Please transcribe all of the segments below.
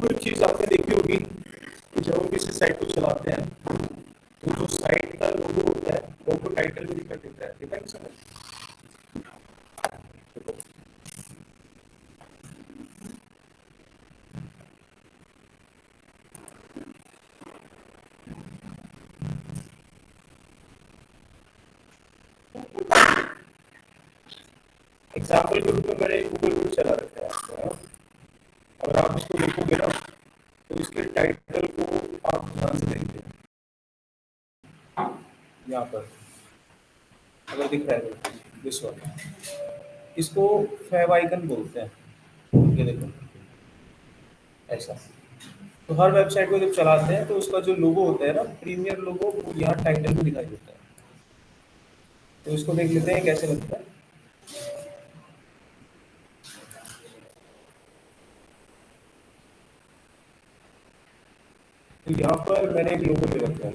कोई चीज आपने देखी होगी कि जब हम किसी साइट को चलाते हैं तो जो साइट का लोगो होता है वो हमको टाइटल में दिखाई देता है, देखा है सर? एग्जाम्पल के रूप में मैंने गूगल को चला रखा है आपका। अगर आप इसको देखोगे ना तो इसके टाइटल को आप ध्यान से देखते हैं, यहाँ पर अगर दिख रहा है दिस वन, इसको फेव आइकन बोलते हैं। ये देखो ऐसा। तो हर वेबसाइट को जब चलाते हैं तो उसका जो लोगो होता है ना, प्रीमियर लोगो, वो यहाँ टाइटल में दिखाई देता है। तो इसको देख लेते हैं कैसे लगता है। तो यहाँ पर मैंने एक लोगो ले रखा है।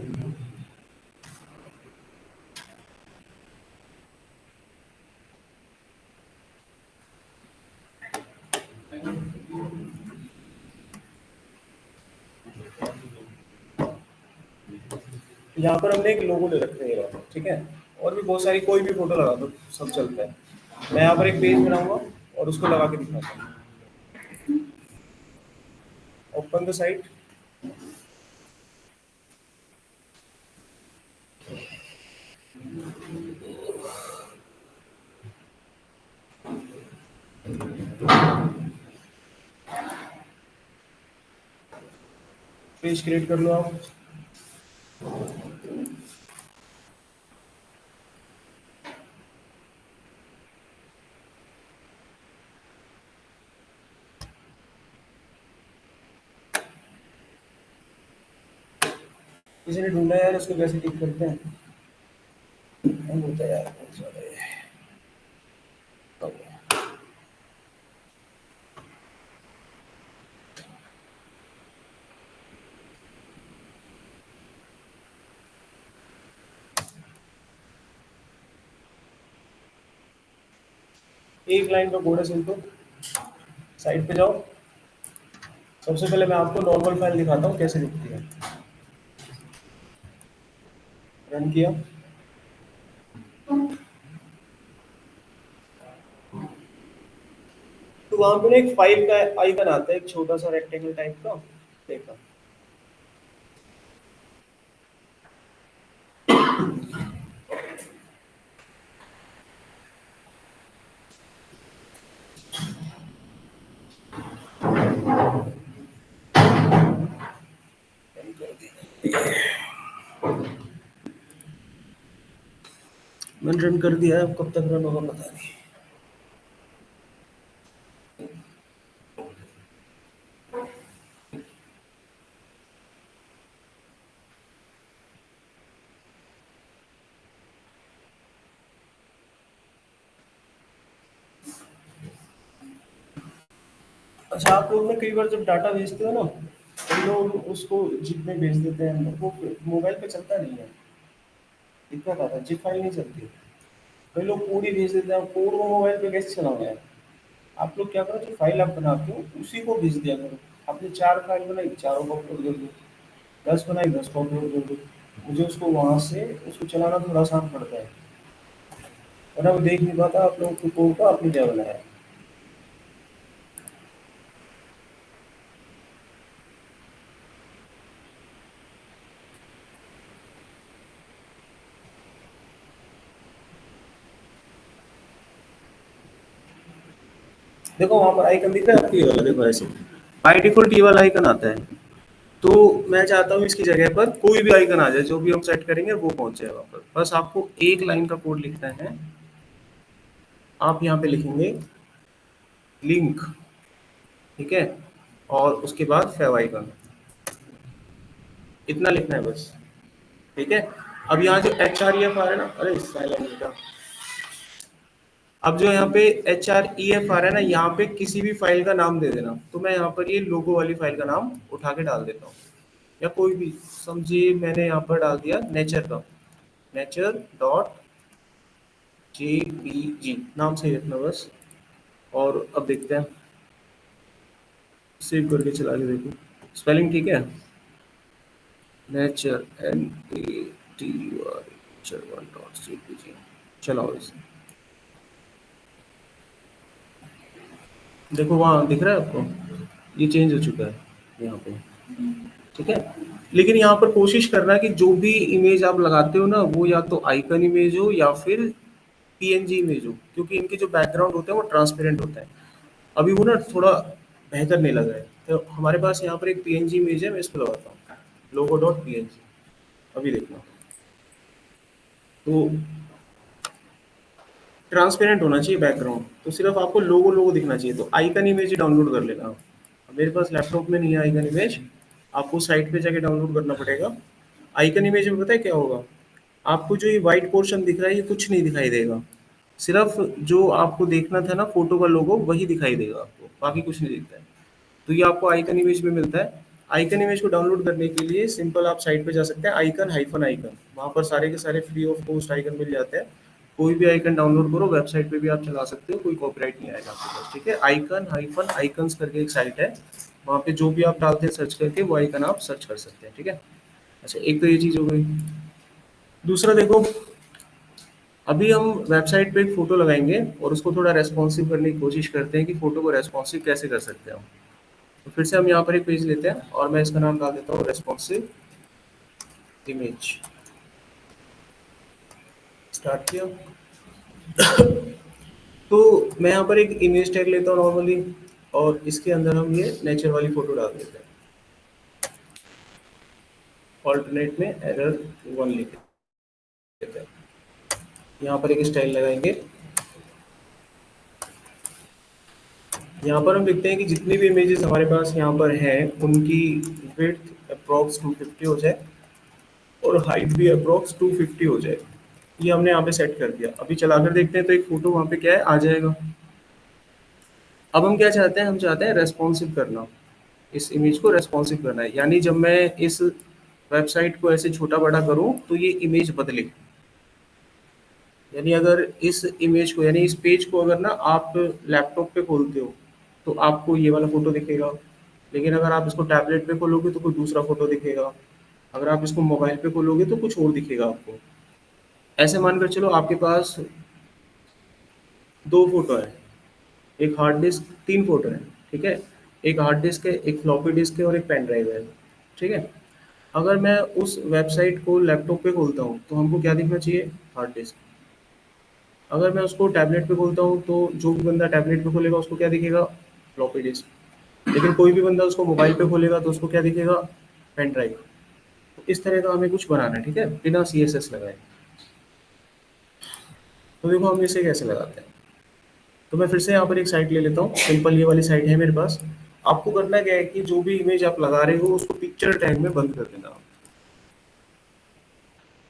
यहाँ पर हमने एक लोगो ले रखा है, ठीक है। और भी बहुत सारी, कोई भी फोटो लगा दो, सब चलता है। मैं यहाँ पर एक पेज बनाऊंगा और उसको लगा के दिखाता हूँ। Open the site. Page create कर लो आप। किसी ने ढूंढा यार, उसको कैसे टिक करते हैं? नहीं होता यार, बहुत ज्यादा ये। हो गया। एक लाइन का कोड है सिंपल। साइट पे जाओ। सबसे पहले मैं आपको नॉर्मल फाइल दिखाता हूँ कैसे दिखती है। रन किया। तो वहां पे ना एक फाइल का आइकन आता है, एक छोटा सा रेक्टेंगल टाइप का। देखा? मैंने रन कर दिया है, अब कब तक रन होगा पता नहीं। अच्छा, आप लोग ना कई बार जब डाटा भेजते हो ना, कई लोग उसको जिप में भेज देते हैं, वो मोबाइल पे चलता नहीं है। दिक्कत आता है, जिप फाइल नहीं चलती। कई लोग कोड ही भेज देते हैं, कोड वो मोबाइल पे कैसे चलाना है? आप लोग क्या करो, जो फाइल आप बनाते हो उसी को भेज दिया करो। आपने 4 फाइल बनाई, चारों को अपलोड कर दो। 10 बनाई, 10 को अपलोड कर दो। मुझे उसको वहां से उसको चलाना थोड़ा आसान पड़ता है, वरना वो देख नहीं पाता आप लोग को कोड का आपने क्या बनाया है। देखो वहां पर आइकन दिख रहा है आपको, ये वाला देखो ऐसे। बाय डिफॉल्ट ये वाला आइकन आता है। तो मैं चाहता हूँ इसकी जगह पर कोई भी आइकन आ जाए, जो भी हम सेट करेंगे वो पहुंच जाए वहां पर। बस आपको एक लाइन का कोड लिखना है। आप यहाँ पे लिखेंगे लिंक, ठीक है, और उसके बाद फेव आइकन। इतना लिखना है बस, ठीक है। अब यहाँ जो एच आर ई एफ आ रहा है ना, अरे साइलेंट बेटा। अब जो यहाँ पे एच आर ई एफ आ रहा है ना, यहाँ पे किसी भी फाइल का नाम दे देना। तो मैं यहाँ पर ये लोगो वाली फाइल का नाम उठा के डाल देता हूँ, या कोई भी समझिए। मैंने यहाँ पर डाल दिया नेचर का, नेचर डॉट जेपीजी, नाम सही रखना बस। और अब देखते हैं। सेव करके चला के देखो, स्पेलिंग ठीक है? Nature NATUR नेचर1.cpg। चलाओ इसे, देखो वहाँ दिख रहा है आपको, ये चेंज हो चुका है यहाँ पे, ठीक है। लेकिन यहाँ पर कोशिश करना कि जो भी इमेज आप लगाते हो ना, वो या तो आइकन इमेज हो या फिर PNG इमेज हो, क्योंकि इनके जो बैकग्राउंड होते हैं वो ट्रांसपेरेंट होता है। अभी वो ना थोड़ा बेहतर नहीं लग रहा है, तो हमारे पास यहाँ पर एक PNG इमेज है, मैं इसको लगाता हूँ, logo.png। अभी देखना, तो ट्रांसपेरेंट होना चाहिए बैकग्राउंड, तो सिर्फ आपको लोगो लोगो दिखना चाहिए, तो आइकन इमेज ही डाउनलोड कर लेना। मेरे पास लैपटॉप में नहीं है आइकन इमेज, आपको साइट पे जाके डाउनलोड करना पड़ेगा। आइकन इमेज में पता है क्या होगा, आपको जो ये व्हाइट पोर्शन दिख रहा है ये कुछ नहीं दिखाई देगा, सिर्फ जो आपको देखना था ना फोटो का लोगो वही दिखाई देगा आपको, बाकी कुछ नहीं दिखता है। तो ये आपको आइकन इमेज में मिलता है। आइकन इमेज को डाउनलोड करने के लिए सिंपल आप साइट पे जा सकते हैं, आइकन हाइफन आइकन, वहाँ पर सारे के सारे फ्री ऑफ कॉस्ट आइकन मिल जाते हैं। कोई भी आइकन डाउनलोड करो, वेबसाइट पे भी आप चला सकते हो, कोई कॉपीराइट नहीं आएगा आपके पास, ठीक है। आइकन हाइफन आइकन्स करके एक साइट है, वहाँ पे जो भी आप डालते हैं सर्च करके वो आइकन आप सर्च कर सकते हैं, ठीक है। अच्छा, एक तो ये चीज़ हो गई। दूसरा देखो, अभी हम वेबसाइट पे एक फ़ोटो लगाएँगे और उसको थोड़ा रेस्पॉन्सिव करने की कोशिश करते हैं कि फ़ोटो को रेस्पॉन्सिव कैसे कर सकते हैं हम। तो फिर से हम यहाँ पर एक पेज लेते हैं और मैं इसका नाम डाल देता हूँ रेस्पॉन्सिव इमेज। स्टार्ट किया, तो मैं यहाँ पर एक इमेज टैग लेता हूँ नॉर्मली, और इसके अंदर हम ये नेचर वाली फ़ोटो डाल देते हैं। ऑल्टरनेट में एरर 1 लिख देते हैं। यहाँ पर एक स्टाइल लगाएंगे, यहाँ पर हम देखते हैं कि जितनी भी इमेजेस हमारे पास यहाँ पर हैं उनकी विड्थ अप्रॉक्स 250 हो जाए और हाइट भी अप्रॉक्स 250 हो जाए। ये हमने यहाँ पे सेट कर दिया। अभी चलाकर देखते हैं तो एक फोटो वहाँ पे क्या है, आ जाएगा। अब हम क्या चाहते हैं, हम चाहते हैं रेस्पॉन्सिव करना, इस इमेज को रेस्पॉन्सिव करना है, यानी जब मैं इस वेबसाइट को ऐसे छोटा बड़ा करूँ तो ये इमेज बदले। यानी अगर इस इमेज को, यानी इस पेज को अगर ना आप लैपटॉप पे खोलते हो तो आपको ये वाला फोटो दिखेगा, लेकिन अगर आप इसको टैबलेट पे खोलोगे तो कोई दूसरा फोटो दिखेगा, अगर आप इसको मोबाइल पे खोलोगे तो कुछ और दिखेगा आपको। ऐसे मानकर चलो आपके पास दो फोटो है, एक हार्ड डिस्क, तीन फोटो है, ठीक है। एक हार्ड डिस्क है, एक फ्लॉपी डिस्क है और एक पेन ड्राइव है, ठीक है। अगर मैं उस वेबसाइट को लैपटॉप पे खोलता हूँ तो हमको क्या दिखना चाहिए, हार्ड डिस्क। अगर मैं उसको टैबलेट पे खोलता हूँ तो जो भी बंदा टैबलेट पे खोलेगा उसको क्या दिखेगा, फ्लॉपी डिस्क। लेकिन कोई भी बंदा उसको मोबाइल पे खोलेगा तो उसको क्या दिखेगा, पेन ड्राइव। तो इस तरह का हमें कुछ बनाना है, ठीक है, बिना CSS लगाए। तो देखो हम इसे कैसे लगाते हैं। तो मैं फिर से यहाँ पर एक साइट ले लेता हूँ, सिंपल ये वाली साइट है मेरे पास। आपको करना क्या है कि जो भी इमेज आप लगा रहे हो उसको पिक्चर टैग में बंद कर देना।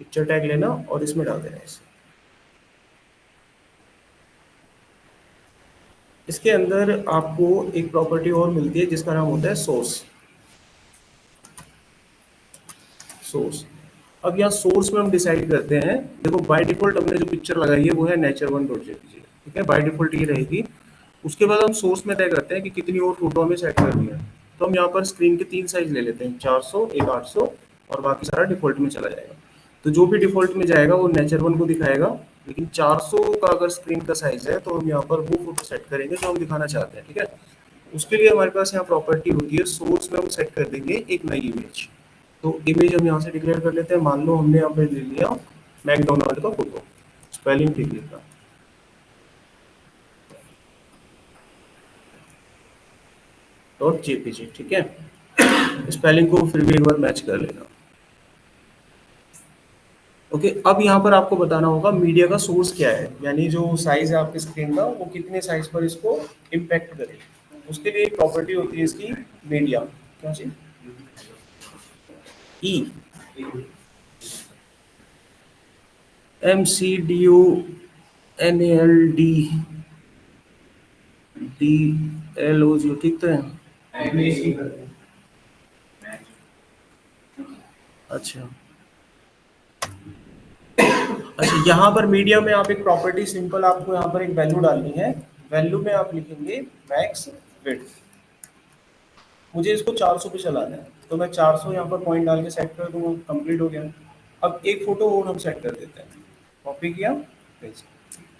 पिक्चर टैग लेना और इसमें डाल देना इसे। इसके अंदर आपको एक प्रॉपर्टी और मिलती है जिसका नाम होता है सोर्स। सोर्स, अब यहाँ सोर्स में हम डिसाइड करते हैं, देखो बाय डिफॉल्ट हमने जो पिक्चर लगाई है वो है nature1.jpg, ठीक है, बाय डिफॉल्ट ये रहेगी। उसके बाद हम सोर्स में तय करते हैं कि कितनी और फोटो हमें सेट करनी है। तो हम यहाँ पर स्क्रीन के 3 साइज ले लेते हैं, 400, एक 800 और बाकी सारा डिफॉल्ट में चला जाएगा। तो जो भी डिफॉल्ट में जाएगा वो नेचर1 को दिखाएगा, लेकिन 400 का अगर स्क्रीन का साइज है तो हम यहाँ पर वो फोटो सेट करेंगे जो हम दिखाना चाहते हैं, ठीक है। उसके लिए हमारे पास यहाँ प्रॉपर्टी होती है, सोर्स में हम सेट कर देंगे एक नई इमेज। तो इमेज हम यहाँ से डिक्लेयर कर लेते हैं, मान लो हमने यहाँ पे ले लिया मैकडोनाल्ड का फोटो, स्पेलिंग ठीक लिखना, .jpg, ठीक है। स्पेलिंग को फिर भी एक बार मैच कर लेना। ओके, अब यहाँ पर आपको बताना होगा मीडिया का सोर्स क्या है, यानी जो साइज है आपकी स्क्रीन का वो कितने साइज पर इसको इम्पैक्ट करे। उसके लिए एक प्रॉपर्टी होती है इसकी, मीडिया, क्या चीज, ई, MCDUNALD ठीक तो है। अच्छा, अच्छा, यहाँ पर मीडिया में आप एक प्रॉपर्टी, सिंपल आपको यहाँ पर एक वैल्यू डालनी है। वैल्यू में आप लिखेंगे मैक्स विड्थ, मुझे इसको 400 पे चलाना है, तो मैं 400 यहाँ पर पॉइंट डाल के सेट कर दूंगा, कंप्लीट हो गया। अब एक फोटो और हम सेट कर देते हैं, कॉपी किया, पेस्ट।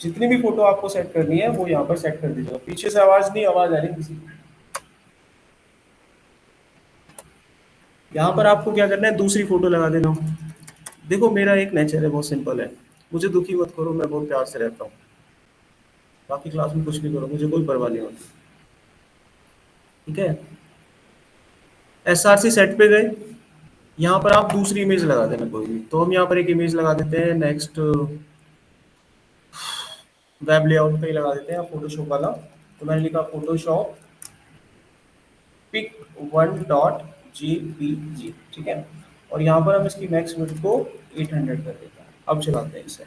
जितनी भी फोटो आपको सेट करनी है वो यहाँ पर सेट कर दीजिएगा। पीछे से आवाज नहीं, आवाज आ रही किसी की? यहाँ पर आपको क्या करना है, दूसरी फोटो लगा देना। देखो मेरा एक नेचर है, बहुत सिंपल है, मुझे दुखी मत करो, मैं बहुत प्यार से रहता हूँ। बाकी क्लास में कुछ भी करो, मुझे कोई परवाह नहीं होती। ठीक है, एस आर सी सेट पे गए। यहाँ पर आप दूसरी इमेज लगा देना कोई भी, तो हम यहाँ पर एक इमेज लगा देते हैं, नेक्स्ट वेब लेआउट पे ही लगा देते हैं फोटोशॉप वाला। तो मैंने लिखा फोटोशॉप पिक 1.jpg, ठीक है। और यहाँ पर हम इसकी मैक्स विड्थ को 800 कर देते हैं। अब चलाते हैं इसे।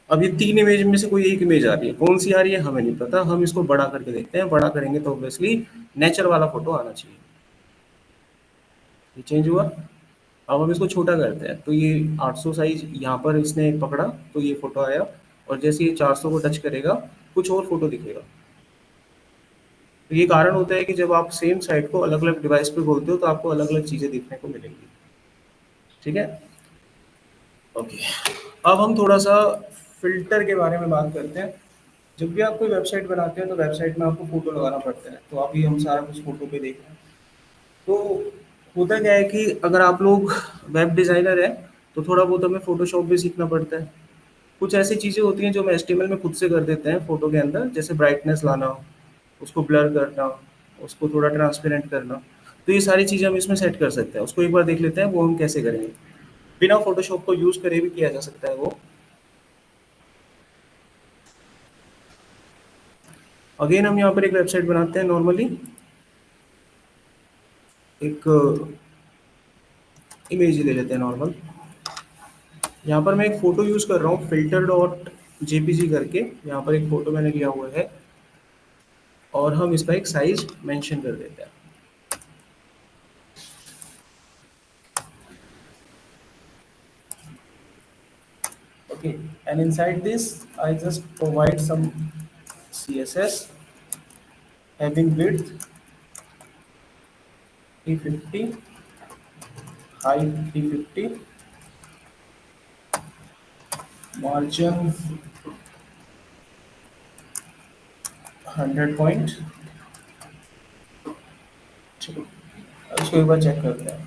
अब ये तीन इमेज में से कोई एक इमेज आ रही है, कौन सी आ रही है हमें नहीं पता, हम इसको बड़ा करके देखते हैं। बड़ा करेंगे तो ऑब्वियसली नेचर वाला फोटो आना चाहिए। ये चेंज हुआ। अब हम इसको छोटा करते हैं, तो ये 800 साइज यहाँ पर इसने पकड़ा, तो ये फोटो आया। और जैसे ये 400 को टच करेगा, कुछ और फोटो दिखेगा। तो ये कारण होता है कि जब आप सेम साइट को अलग अलग डिवाइस पे खोलते हो तो आपको अलग अलग चीजें देखने को मिलेंगी। ठीक है, ओके। अब हम थोड़ा सा फिल्टर के बारे में बात करते हैं। जब भी आप कोई वेबसाइट बनाते हैं तो वेबसाइट में आपको फोटो लगाना पड़ता है, तो अभी हम सारा कुछ फोटो पे देख रहे हैं। तो होता क्या है कि अगर आप लोग वेब डिजाइनर हैं तो थोड़ा बहुत हमें फोटोशॉप भी सीखना पड़ता है। कुछ ऐसी चीजें होती हैं जो हम एचटीएमएल में खुद से कर देते हैं फोटो के अंदर, जैसे ब्राइटनेस लाना, उसको ब्लर करना, उसको थोड़ा ट्रांसपेरेंट करना। तो ये सारी चीजें हम इसमें सेट कर सकते हैं। उसको एक बार देख लेते हैं वो हम कैसे करेंगे। बिना फोटोशॉप को यूज करे भी किया जा सकता है वो। अगेन हम यहाँ पर एक वेबसाइट बनाते हैं नॉर्मली। एक इमेज ले लेते हैं नॉर्मल। यहाँ पर मैं एक फोटो यूज कर रहा हूँ फिल्टर डॉट जेपीजी करके। यहाँ पर एक फोटो मैंने लिया हुआ है और हम इसका एक साइज मेंशन कर देते हैं। Okay, and inside this, I just provide some CSS having width 350, height 350, margin 100 point। चलो, अब इसको एक बार चेक करते हैं।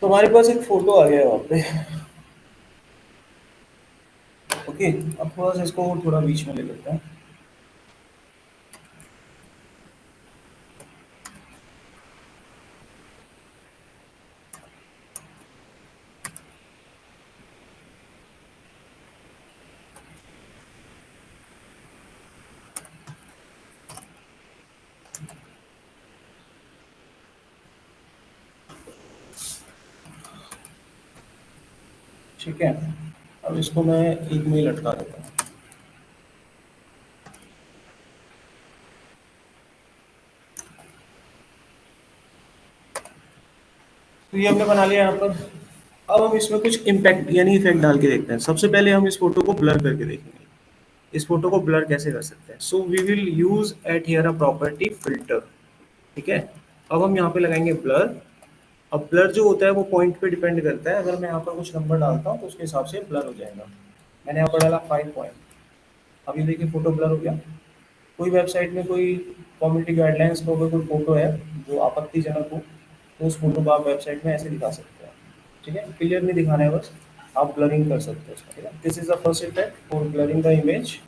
तो हमारे पास एक फोटो आ गया है वहाँ पे। ओके, अब थोड़ा सा इसको थोड़ा बीच में ले लेते हैं। ठीक है, अब इसको मैं एक में लटका देता हूँ। तो ये हमने बना लिया यहाँ पर। अब हम इसमें कुछ इम्पैक्ट यानी इफेक्ट डाल के देखते हैं। सबसे पहले हम इस फोटो को ब्लर करके देखेंगे। इस फोटो को ब्लर कैसे कर सकते हैं? So we will use at here a property filter. ठीक है, अब हम यहाँ पे लगाएंगे ब्लर। अब ब्लर जो होता है वो पॉइंट पे डिपेंड करता है। अगर मैं यहाँ पर कुछ नंबर डालता हूँ तो उसके हिसाब से ब्लर हो जाएगा। मैंने यहाँ पर डाला 5 पॉइंट। अब ये देखिए फोटो ब्लर हो गया। कोई वेबसाइट में कोई कम्युनिटी गाइडलाइंस का अगर कोई फोटो है जो आपत्तिजनक हो, तो उस फोटो को आप वेबसाइट में ऐसे दिखा सकते हैं। ठीक है, क्लियर नहीं दिखाना है बस, आप ब्लरिंग कर सकते हो उसका। ठीक है, this is the first effect for blurring the image.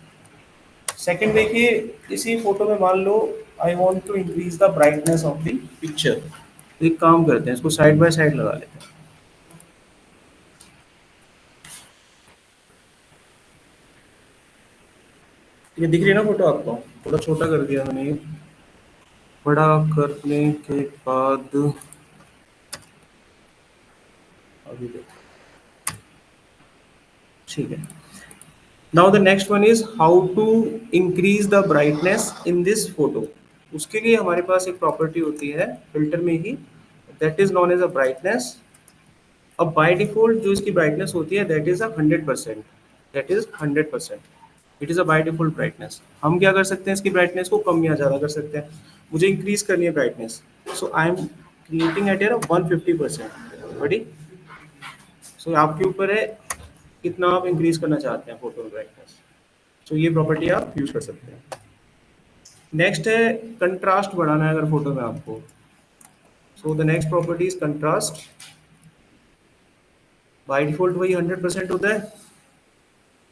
Second देखिए, इसी फोटो में मान लो I want to increase the brightness of the picture. एक काम करते हैं, इसको साइड बाय साइड लगा लेते हैं। ये दिख रही है ना फोटो आपको? थोड़ा छोटा कर दिया मैंने ये। बड़ा करने के बाद अभी देखो। ठीक है, now the next one is how to increase the brightness in this photo. उसके लिए हमारे पास एक प्रॉपर्टी होती है फिल्टर में ही, that is known as a brightness. अब बाय डिफॉल्ट जो इसकी ब्राइटनेस होती है that is a 100%। That is 100%। It is a by default brightness. हम क्या कर सकते हैं, इसकी ब्राइटनेस को कम या ज़्यादा कर सकते हैं। मुझे इंक्रीज़ करनी है brightness, so I am creating at 150%। बड़ी सो आपके ऊपर है कितना आप इंक्रीज़ करना चाहते हैं फोटो ब्राइटनेस। सो ये प्रॉपर्टी आप यूज़ कर सकते हैं। नेक्स्ट है कंट्रास्ट बढ़ाना है अगर फोटो में आपको। So the next property is contrast. By default वही 100% होता है,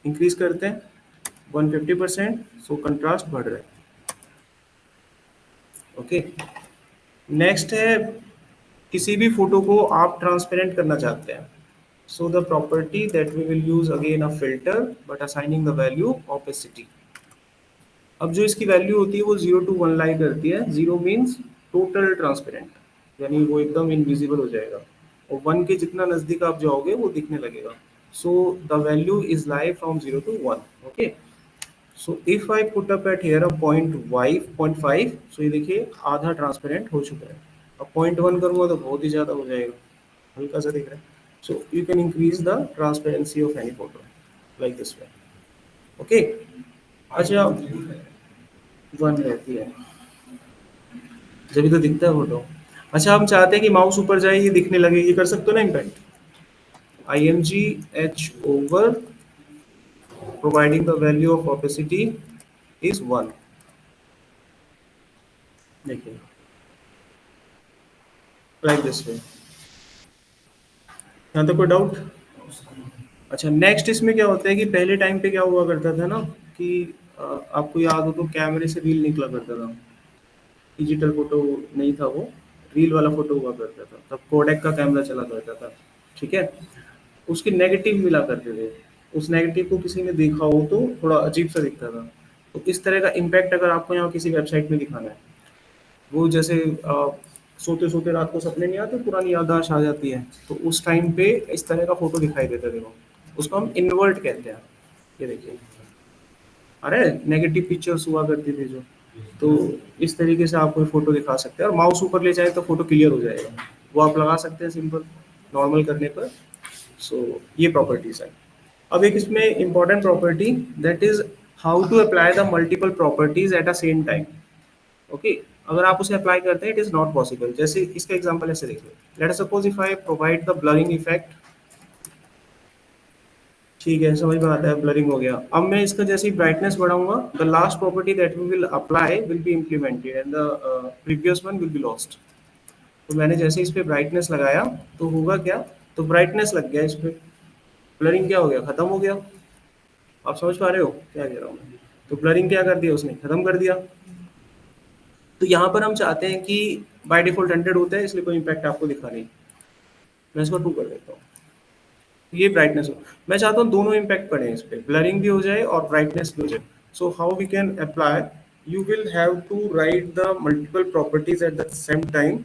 इंक्रीज करते हैं 150%, सो कंट्रास्ट बढ़ रहा है। ओके, नेक्स्ट है किसी भी फोटो को आप ट्रांसपेरेंट करना चाहते हैं। So the property that we will use again a filter but assigning the value opacity. अब जो इसकी वैल्यू होती है वो 0 to 1 लाई करती है। 0 मीन्स टोटल ट्रांसपेरेंट, यानी वो एकदम इनविजिबल हो जाएगा, और 1 के जितना नज़दीक आप जाओगे वो दिखने लगेगा। So the value is lie from 0 to 1। Okay, so if I put up at here a point five, सो ये देखिए आधा ट्रांसपेरेंट हो चुका है। अब 0.1 करूँगा तो बहुत ही ज़्यादा हो जाएगा, हल्का सा दिख रहा है। So you can increase the transparency of any photo like this way. Okay, अच्छा 1 रहती है जब भी तो दिखता है फोटो। अच्छा, हम चाहते हैं कि माउस ऊपर जाए, ये दिखने लगे, ये कर सकते हो ना impact. IMG H over providing the value of opacity is 1। देखिए लाइक दिस वे। यहाँ तक कोई डाउट? अच्छा, नेक्स्ट इसमें क्या होता है कि पहले टाइम पे क्या हुआ करता था ना कि आपको याद हो तो कैमरे से रील निकला करता था। डिजिटल फोटो नहीं था वो, रील वाला फोटो हुआ करता था, तब कोडेक का कैमरा चला करता था। ठीक है, उसके नेगेटिव मिला करते थे। उस नेगेटिव को किसी ने देखा हो तो थोड़ा अजीब सा दिखता था। तो इस तरह का इम्पैक्ट अगर आपको यहाँ किसी वेबसाइट में दिखाना है, वो जैसे सोते सोते रात को सपने नहीं आते, पुरानी याददाश्त आ जाती है, तो उस टाइम पे इस तरह का फोटो दिखाई देता है। देखो, उसको हम इन्वर्ट कहते हैं। ये देखिए, अरे नेगेटिव पिक्चर्स हुआ करती थी जो, तो इस तरीके से आप कोई फोटो दिखा सकते हैं, और माउस ऊपर ले जाए तो फोटो क्लियर हो जाएगा। वो आप लगा सकते हैं सिंपल नॉर्मल करने पर। सो ये प्रॉपर्टीज है। अब एक इसमें important property, that is how to apply the multiple properties at a same time. Okay, अगर आप उसे अप्लाई करते हैं इट इज नॉट पॉसिबल। जैसे इसका एग्जांपल ऐसे देखिए, let us suppose if I provide the blurring effect. ठीक है, समझ में आता है, ब्लरिंग हो गया। अब मैं इसका जैसे ही ब्राइटनेस बढ़ाऊंगा, the last property that we will apply will be implemented and the previous one will be lost. तो मैंने जैसे इस पे ब्राइटनेस लगाया तो होगा क्या, तो ब्राइटनेस लग गया इस पे, ब्लरिंग क्या हो गया, खत्म हो गया। आप समझ पा रहे हो क्या कह रहा हूँ मैं? तो ब्लरिंग क्या कर दिया उसने, खत्म कर दिया। तो यहाँ पर हम चाहते हैं कि बाय डिफॉल्ट 100 होता है, इसलिए कोई इम्पैक्ट आपको दिखा नहीं। मैं इसको 2 कर देता हूँ, ये ब्राइटनेस हो। मैं चाहता हूँ दोनों इम्पैक्ट पड़े इस पे, ब्लरिंग भी हो जाए और ब्राइटनेस भी हो जाए। So how we can apply, you will have to write the multiple properties at the same time.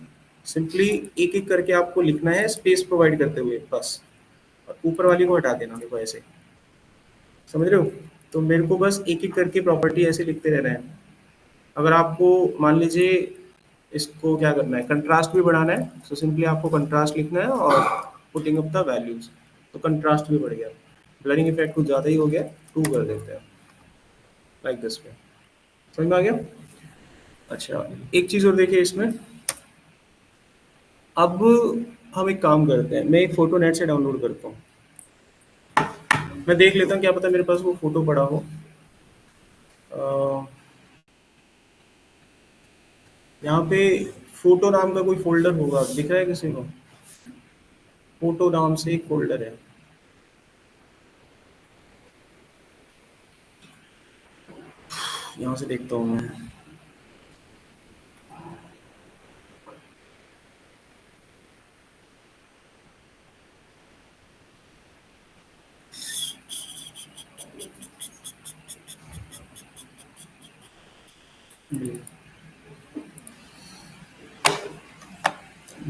Simply एक एक करके आपको लिखना है स्पेस प्रोवाइड करते हुए बस, और ऊपर वाली को हटा देना, देखो ऐसे, समझ रहे हो? तो मेरे को बस एक एक करके प्रॉपर्टी ऐसे लिखते रहना है। अगर आपको मान लीजिए इसको क्या करना है, कंट्रास्ट भी बढ़ाना है, तो सिंपली आपको कंट्रास्ट लिखना है और पुटिंग अप द वैल्यूज। तो कंट्रास्ट भी बढ़ गया, ब्लरिंग इफेक्ट कुछ ज़्यादा ही हो गया, 2 कर देते हैं लाइक दिस में। समझ में आ गया? अच्छा, एक चीज़ और देखिए इसमें। अब हम एक काम करते हैं, मैं एक फ़ोटो नेट से डाउनलोड करता हूँ। मैं देख लेता हूँ, क्या पता मेरे पास वो फ़ोटो पड़ा हो। अ, यहाँ पे फ़ोटो नाम का कोई फ़ोल्डर होगा, दिख रहा है किसी को? फ़ोटो नाम से एक फ़ोल्डर है। यहाँ से देखता हूँ मैं।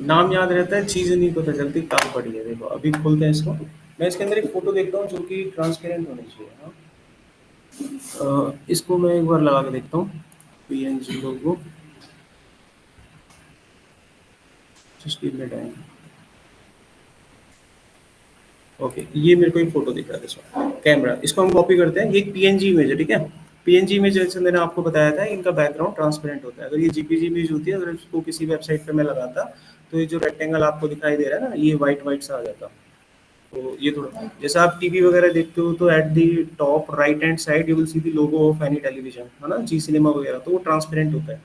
नाम याद रहता है, चीज़ें नहीं पता चलती कहाँ पड़ी है। देखो अभी खोलते हैं इसको, मैं इसके अंदर एक फ़ोटो देखता हूँ जो कि ट्रांसपेरेंट होनी चाहिए। हाँ, इसको मैं एक बार लगा के देखता हूँ, PNG logo. Just give me time. Okay, ये मेरे को एक फ़ोटो दिख रहा है इसमें। कैमरा, इसको हम कॉपी करते हैं, ये एक पीएनजी इमेज है, ठीक है। पीएनजी इमेज जैसे मैंने आपको बताया था, इनका बैकग्राउंड ट्रांसपेरेंट होता है। अगर ये जेपीजी इमेज होती है, अगर इसको किसी वेबसाइट पे मैं लगाता, तो ये जो रेक्टेंगल आपको दिखाई दे रहा है ना, ये व्हाइट व्हाइट सा आ जाता। तो ये थोड़ा जैसे आप टीवी वगैरह देखते हो, तो at the top right hand side you will see the logo of any television, है ना, जी सिनेमा वगैरह, तो वो ट्रांसपेरेंट होता है,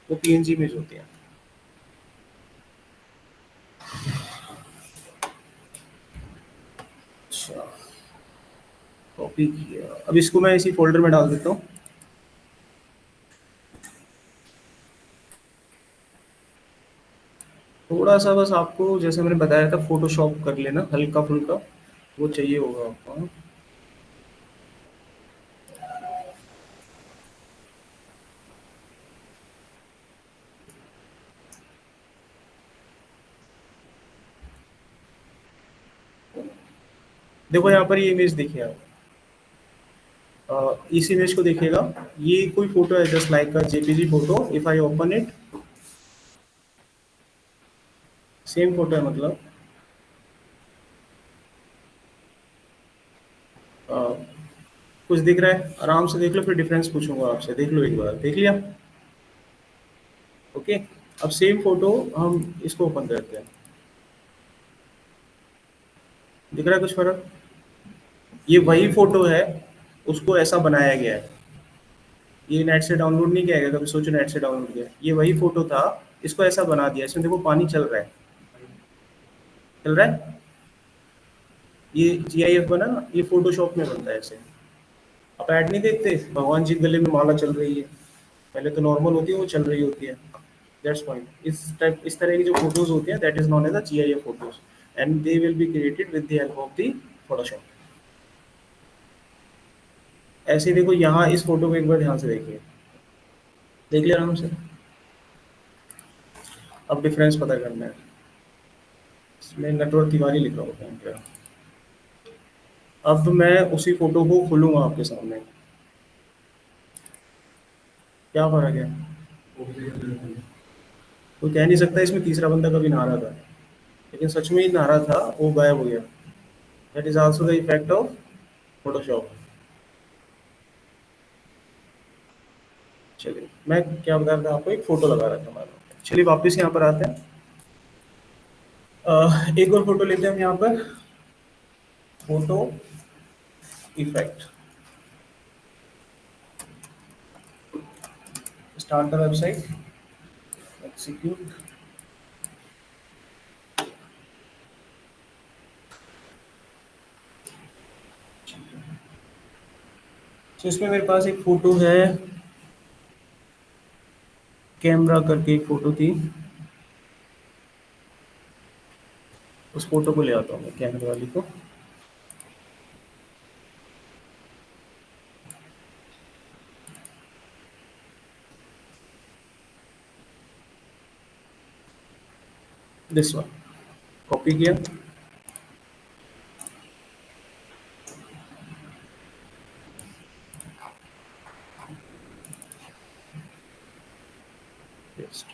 वो पीएनजी इमेज होती है। अच्छा, कॉपी किया, अब इसको मैं इसी फोल्डर में डाल देता हूँ। थोड़ा सा बस आपको जैसे मैंने बताया था फोटोशॉप कर लेना हल्का फुल्का, वो चाहिए होगा आपको, हाँ। देखो यहाँ पर ये इमेज देखिए आप, इस इमेज को देखिएगा, ये कोई फोटो है just like a JPG photo, if I open it, same photo है मतलब, अ, कुछ दिख रहा है, आराम से देख लो, फिर डिफरेंस पूछूंगा आपसे, देख लो एक बार, देख लिया। ओके, अब सेम फोटो हम इसको ओपन करते हैं, दिख रहा है कुछ फर्क? ये वही फोटो है, उसको ऐसा बनाया गया है, ये नेट से डाउनलोड नहीं किया गया, कभी सोचो नेट से डाउनलोड किया, ये वही फोटो था, इसको ऐसा बना दिया, इसमें देखो पानी चल रहा है, चल रहा है, ये जीआईएफ बना ना, ये फोटोशॉप में बनता है ऐसे। आप ऐड नहीं देखते, भगवान जी के गले में माला चल रही है, पहले तो नॉर्मल होती है, वो चल रही होती है, दैट्स पॉइंट। इस तरह की जो फोटोज होती हैं, that is known as the GIF photos, and they will be created with the help of the Photoshop. ऐसे ही देखो यहाँ इस फोटो को एक बार ध्यान से देखिए, देख लिया आराम से, अब डिफरेंस पता करना है, इसमें नटवर तिवारी लिखा होता है क्या? अब मैं उसी फोटो को खोलूंगा आपके सामने, क्या फर्क है? कोई कह नहीं सकता इसमें तीसरा बंदा कभी नहा रहा था, लेकिन सच में ही नहा रहा था, वो गायब हो गया। That is also the effect of Photoshop. चलिए, मैं क्या बता रहा था आपको, एक फोटो लगा रहा था मानो, चलिए वापस यहाँ पर आते हैं। एक और फोटो लेते हैं हम यहाँ पर, photo effect, start the website, execute. तो इसमें मेरे पास एक फोटो है, कैमरा करके एक फोटो थी, उस फोटो को ले आता हूँ मैं, कैमरे वाली को। दिस वन, कॉपी किया, पेस्ट।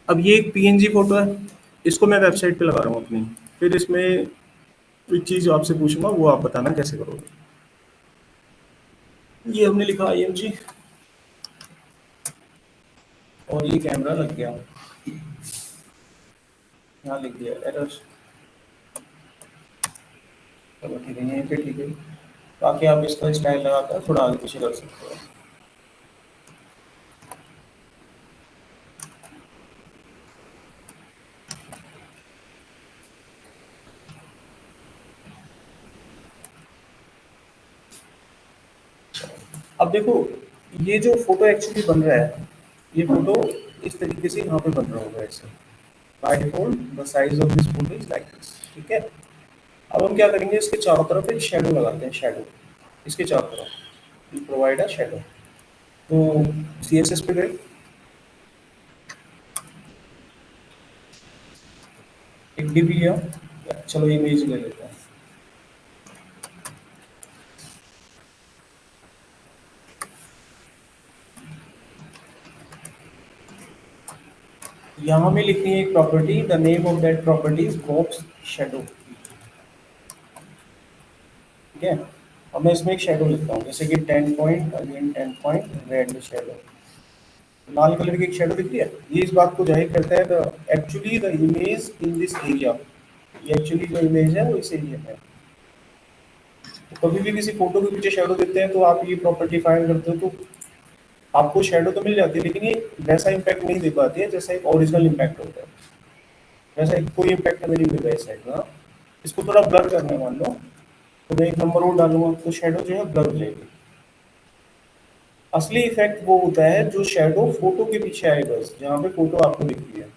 अब ये एक पीएनजी फोटो है, इसको मैं वेबसाइट पे लगा रहा हूँ अपनी, फिर इसमें एक चीज आपसे पूछूंगा, वो आप बताना कैसे करोगे। ये हमने लिखा आईएमजी, और ये कैमरा लग गया, यहाँ लिख दिया एरर, चलो ठीक है, यहीं पे ठीक है। बाकी आप इसका स्टाइल लगाकर थोड़ा आगे पीछे कर सकते हो। अब देखो, ये जो फोटो एक्चुअली बन रहा है, ये फोटो इस तरीके से यहाँ पे बन रहा होगा ऐसे, by default the size of this photo is like this, ठीक है। अब हम क्या करेंगे, इसके चारों तरफ एक शेडो लगाते हैं, शेडो, इसके चारों तरफ प्रोवाइड अ शेडो। तो सीएसएस पे गए, एक डिव लिया, चलो इमेज ले लेते हैं। यहाँ में लिखनी है एक property, the name of that property is box shadow. ठीक है। अब मैं इसमें एक शेडो लिखता हूँ, जैसे कि 10 point, again 10 point red shadow, लाल कलर की एक शेडो दिखती है। ये इस बात को जाहिर करता है the actually the image in this area, ये एक्चुअली जो इमेज है वो इस एरिया में है। तो कभी भी किसी फोटो के पीछे शेडो देते हैं तो आप ये प्रॉपर्टी फाइंड करते हो, तो आपको शेडो तो मिल जाती है, लेकिन ये वैसा इम्पैक्ट नहीं दे पाती है जैसा एक ओरिजिनल इम्पैक्ट होता है। वैसा कोई इम्पैक्ट हमें नहीं मिलेगा इस साइड में। हाँ? इसको थोड़ा ब्लर करना है मान लो, तो मैं एक नंबर और डालूंगा तो शेडो जो है ब्लर हो जाएगी। असली इफेक्ट वो होता है जो शेडो फोटो के पीछे आए, बस जहाँ पे फोटो आपको दिखती है।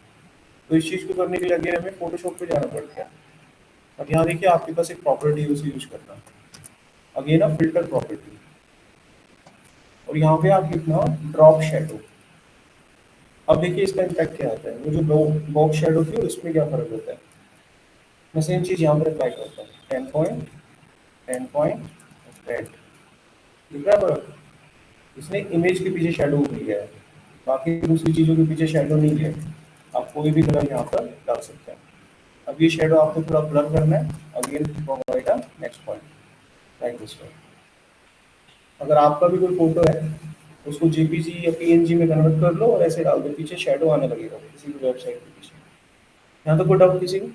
तो इस चीज को करने के लिए अगेन हमें फोटोशॉप पे जाना पड़ता है। अब यहाँ देखिए आपके पास एक प्रॉपर्टी है, उसे यूज करना। अगेन ना फिल्टर प्रॉपर्टी, और यहाँ पे आप लिखना ड्रॉप शेडो। अब देखिए इसका इम्पैक्ट क्या आता है, वो जो बॉक्स शेडो थी उसमें क्या फर्क होता है। मैं सेम चीज यहाँ पर अप्लाई करता हूँ, 10 पॉइंट रेड, दिख रहा है फर्क। इसने इमेज के पीछे शैडो लिया है, बाकी दूसरी चीज़ों के पीछे शैडो नहीं है। आप कोई भी कलर यहाँ पर डाल सकते हैं। अब ये शैडो आपको थोड़ा ब्लर करना है, again provide a next point like this way. अगर आपका भी कोई फोटो है उसको जेपीजी या पीएनजी में कन्वर्ट कर लो और ऐसे डाल दो, पीछे शैडो आने लगेगा किसी भी वेबसाइट के पीछे। यहाँ तक कोई डाउट किसी को?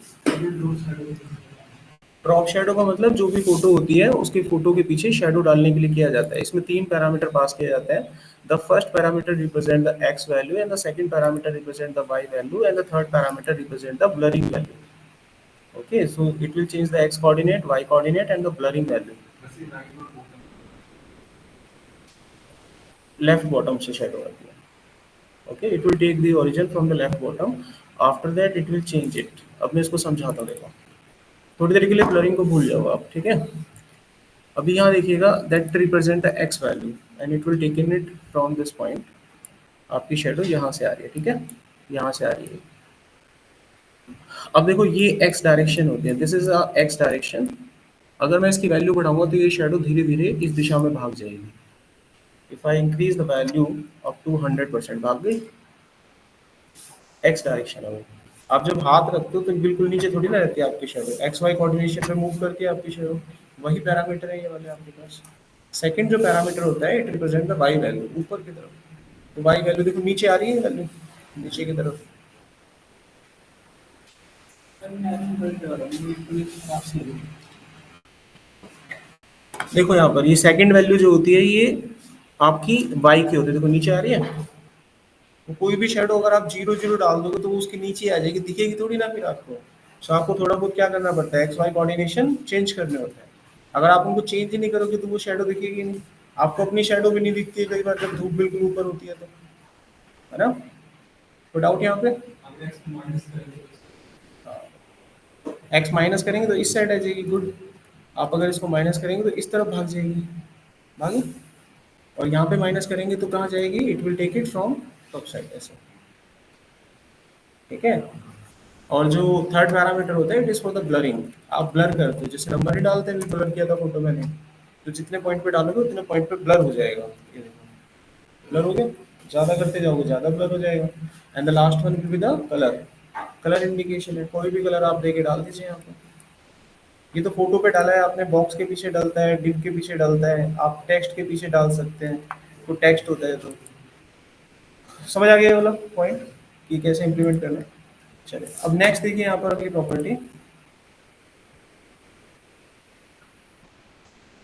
ड्रॉप शैडो का मतलब जो भी फोटो होती है उसके फोटो के पीछे शैडो डालने के लिए किया जाता है। इसमें 3 पैरामीटर पास किए जाते हैं। The first parameter represent the X value and the second parameter represent the Y value and the third parameter represent the blurring value. Okay, so it will change the X coordinate, Y coordinate and the blurring value. Left bottom से shadow आती है। Okay, it will take the origin from the left bottom, after that it will change it. अब मैं इसको समझाता हूँ, देखो। थोड़ी देर के लिए ब्लरिंग को भूल जाओ आप, ठीक है। अभी यहाँ देखिएगा that represent the X value and it will taken it from this point. आपकी शेडो यहाँ से आ रही है, ठीक है, यहाँ से आ रही है। अब देखो ये एक्स डायरेक्शन होती है, this is a x direction. अगर मैं इसकी वैल्यू बढ़ाऊंगा तो ये शेडो धीरे धीरे इस दिशा में भाग जाएगी। If I increase the value up to 100%, भाग गई एक्स डायरेक्शन में। आप जब हाथ रखते हो तो बिल्कुल नीचे थोड़ी ना रहती है आपकी शेडो, एक्स वाई कोऑर्डिनेशन में मूव करती है आपकी शेडो। वही पैरामीटर है ये वाले आपके पास। सेकंड जो पैरामीटर होता है it represent the Y value, ऊपर की तरफ। तो वाई वैल्यू देखो नीचे आ रही है वैल्यू, नीचे की तरफ। देखो यहाँ पर ये सेकंड वैल्यू जो होती है ये आपकी वाई की होती है, देखो नीचे आ रही है। तो कोई भी शेडो अगर आप 0 0 डाल दोगे तो वो उसके नीचे आ जाएगी, दिखेगी थोड़ी ना फिर आपको। सो आपको थोड़ा बहुत क्या करना पड़ता है, एक्स वाई कोऑर्डिनेशन चेंज करने होते हैं। अगर आप उनको चेंज ही नहीं करोगे तो वो शेडो दिखेगी नहीं। आपको अपनी शेडो भी नहीं दिखती है कई बार जब धूप बिल्कुल ऊपर होती है तो, है ना। तो डाउट यहाँ पे, एक्स माइनस करेंगे तो इस साइड आ जाएगी, गुड। आप अगर इसको माइनस करेंगे तो इस तरफ भाग जाएगी, भागी। और यहाँ पे माइनस करेंगे तो कहाँ जाएगी, it will take it from top side ऐसे, ठीक है। और जो थर्ड पैरामीटर होता है it is for the blurring. आप ब्लर करते हो, जैसे नंबर ही डालते हैं, ब्लर किया था फोटो मैंने, तो जितने पॉइंट पे डालोगे उतने पॉइंट पे ब्लर हो जाएगा। ये देखो ब्लर हो गया, ज़्यादा करते जाओगे ज़्यादा ब्लर हो जाएगा। And the last one will be the colour. Colour indication है, कोई भी कलर आप देके डाल दीजिए यहाँ पे। ये तो फोटो पे डाला है आपने, बॉक्स के पीछे डलता है, डिप के पीछे डलता है, आप टेक्स्ट के पीछे डाल सकते हैं। तो टेक्स्ट होता है तो समझ आ गया ये वाला पॉइंट कि कैसे इंप्लीमेंट करना है। चलिए अब नेक्स्ट देखिए यहाँ पर अगली प्रॉपर्टी,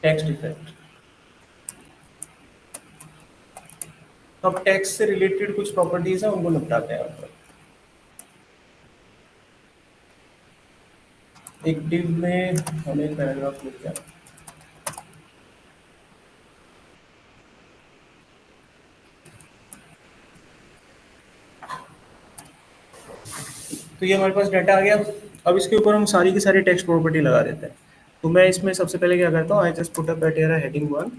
टेक्स्ट इफेक्ट। तो अब टेक्स्ट से रिलेटेड कुछ प्रॉपर्टीज है उनको निपटाते हैं यहाँ पर। एक डिव में हमें पैराग्राफ लिख दिया। तो ये हमारे पास डाटा आ गया। अब इसके ऊपर हम सारी की सारी टेक्स्ट प्रॉपर्टी लगा देते हैं। तो मैं इसमें सबसे पहले क्या करता हूँ, I just put up that here heading 1,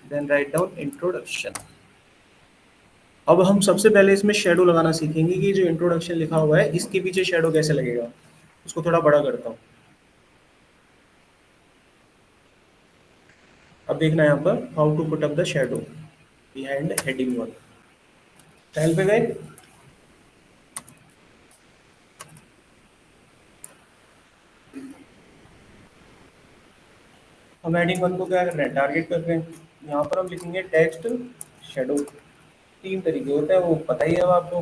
then write down introduction. अब हम सबसे पहले इसमें शेडो लगाना सीखेंगे कि जो इंट्रोडक्शन लिखा हुआ है इसके पीछे शेडो कैसे लगेगा। उसको थोड़ा बड़ा करता हूँ। अब देखना है यहाँ पर how to put up the shadow behind heading 1। Style पे गए। हम हेडिंग वन को क्या कर रहे हैं, टारगेट कर रहे हैं। यहाँ पर हम लिखेंगे टेक्स्ट शेडो। तीन तरीके होते हैं, वो पता ही है अब आपको।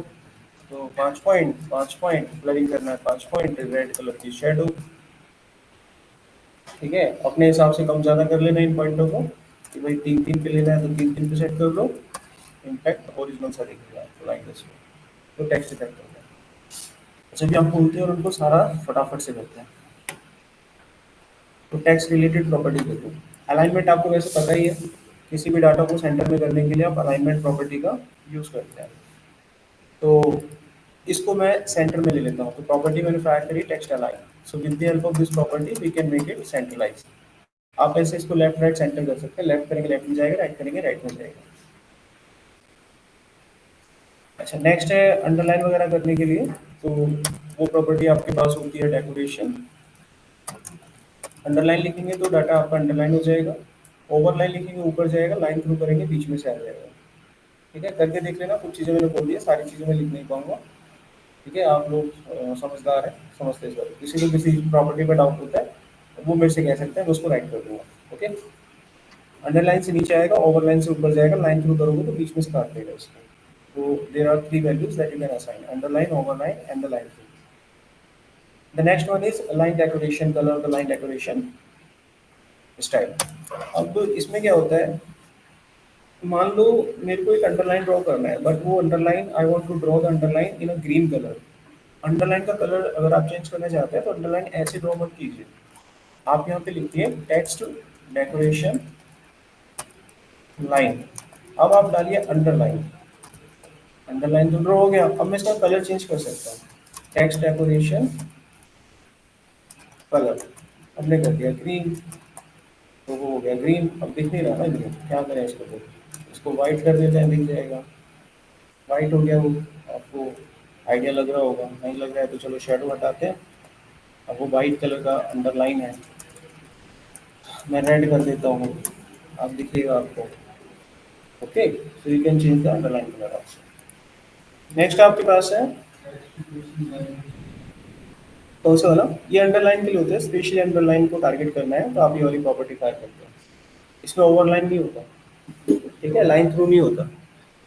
तो 5 पॉइंट, 5 पॉइंट ब्लरिंग करना है, 5 पॉइंट रेड कलर की शेडो। ठीक है, अपने हिसाब से कम ज़्यादा कर लेना इन पॉइंटों को, कि भाई 3 3 पे लेना है तो 3 3 पे सेट कर लो। इम्पैक्ट ओरिजिनल सा दिखेगा तो लाइक दिस। तो टेक्स्ट इफेक्ट हो गया। अच्छा, भी हम बोलते हैं और उनको सारा फटाफट से करते हैं। तो टेक्स्ट रिलेटेड प्रॉपर्टी देखो। अलाइनमेंट आपको वैसे पता ही है, किसी भी डाटा को सेंटर में करने के लिए आप अलाइनमेंट प्रॉपर्टी का यूज़ करते हैं। तो इसको मैं सेंटर में ले लेता हूँ, तो प्रॉपर्टी मैंने फायर करी text align. So with the help of this property we can make it centralize. आप ऐसे इसको लेफ्ट राइट सेंटर कर सकते हैं, लेफ्ट करेंगे लेफ्ट में जाएगा, राइट करेंगे राइट में जाएगा। अच्छा, नेक्स्ट है अंडरलाइन वगैरह करने के लिए। तो वो प्रॉपर्टी आपके पास होती है डेकोरेशन। अंडरलाइन लिखेंगे तो डाटा आपका अंडरलाइन हो जाएगा। ओवरलाइन लिखेंगे ऊपर जाएगा, लाइन थ्रू करेंगे बीच में से आ जाएगा। ठीक है, करके देख लेना, कुछ चीज़ें मैंने बोल दी है, सारी चीज़ें मैं लिख नहीं पाऊंगा। ठीक है, आप लोग समझदार हैं, समझते हैं। सर किसी को किसी प्रॉपर्टी पर डाउट होता है तो वो मेरे से कह सकते हैं, मैं उसको राइट कर दूंगा। ओके, अंडरलाइन से नीचे आएगा, ओवरलाइन से ऊपर जाएगा, लाइन थ्रू करोगे तो बीच में से काट देगा इसको। तो there are three values that you can assign, underline, overline and the line through. The next one is line decoration colour, the line decoration style. अब इसमें क्या होता है, मान लो मेरे को एक अंडरलाइन ड्रॉ करना है, बट वो underline I want to draw the underline in a green colour. Underline का कलर अगर आप चेंज करना चाहते हैं तो अंडरलाइन ऐसे ड्रॉ मत कीजिए। आप यहाँ पे लिखिए टेक्स्ट डेकोरेशन लाइन। अब आप डालिए अंडरलाइन। अंडरलाइन तो ड्रॉ हो गया, अब मैं इसका कलर चेंज कर सकता हूँ। टेक्स्ट डेकोरेशन कलर हमने कर दिया ग्रीन, तो वो हो गया ग्रीन। अब दिख नहीं रहा ना ग्रीन, क्या करें इसको, तो इसको वाइट कर देते हैं, दिख जाएगा। वाइट हो गया वो। आपको आइडिया लग रहा होगा, नहीं लग रहा है तो चलो शेडो हटाते हैं। अब वो वाइट कलर का अंडरलाइन है, मैं रेड कर देता हूँ, अब दिखेगा आपको। Okay, so you can change the underline colour also. Next आपके पास है कौन सा वाला, ये अंडरलाइन के लिए होते हैं, स्पेशली अंडरलाइन को टारगेट करना है तो आप ये वाली प्रॉपर्टी फायर करते हैं। इसमें ओवरलाइन नहीं होता, ठीक है, लाइन थ्रू नहीं होता,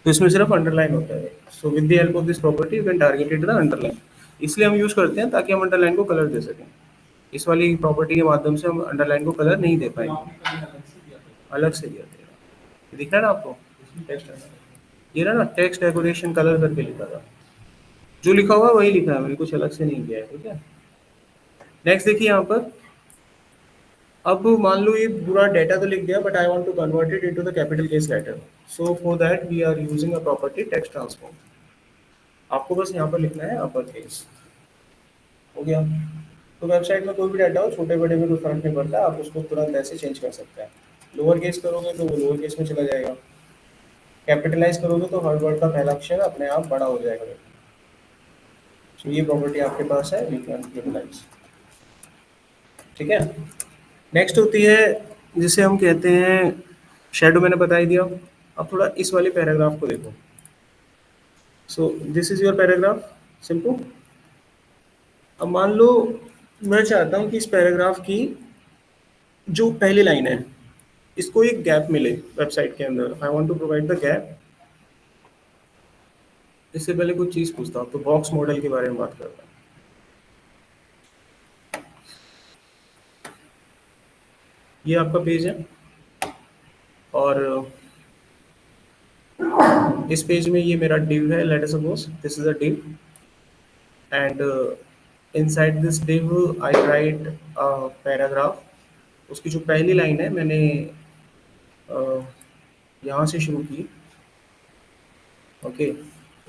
तो इसमें सिर्फ अंडरलाइन होता है। सो with the help of this property you can target it the underline. इसलिए हम यूज करते हैं ताकि हम अंडरलाइन को कलर दे सकें। इस वाली प्रॉपर्टी के माध्यम से हम अंडरलाइन को कलर नहीं दे पाएंगे, अलग से दिया जाएगा। ये दिख रहा है ना आपको टेक्स्ट, ये रहा ना टेक्स्ट डेकोरेशन कलर करके लिखा था, जो लिखा हुआ है वही लिखा है मैंने, कुछ अलग से नहीं किया है। ठीक है, नेक्स्ट देखिए यहाँ पर। अब मान लो ये पूरा डेटा तो लिख दिया, but I want to convert it into the capital case letter. So for that we are using a property text transform. आपको बस यहाँ पर लिखना है अपर केस, हो गया। तो वेबसाइट में कोई भी डाटा हो, छोटे बड़े में कोई फर्क नहीं पड़ता, आप उसको तुरंत ऐसे चेंज कर सकते हैं। लोअर केस करोगे तो वो लोअर केस में चला जाएगा, कैपिटलाइज करोगे तो हर वर्ड का पहला अक्षर अपने आप बड़ा हो जाएगा। तो ये प्रॉपर्टी आपके पास है, वी कैन यूटिलाइज। ठीक है, नेक्स्ट होती है जिसे हम कहते हैं शेडो, मैंने बता ही दिया। अब थोड़ा इस वाले पैराग्राफ को देखो। So this is your paragraph, simple. अब मान लो मैं चाहता हूँ कि इस पैराग्राफ की जो पहली लाइन है इसको एक गैप मिले वेबसाइट के अंदर, I want to provide the gap. इससे पहले कुछ चीज़ पूछता हूँ, तो बॉक्स मॉडल के बारे में बात करता हूँ। ये आपका पेज है और इस पेज में ये मेरा div है, let us suppose this is a div and inside this div I right a paragraph. उसकी जो पहली लाइन है मैंने यहाँ से शुरू की। ओके,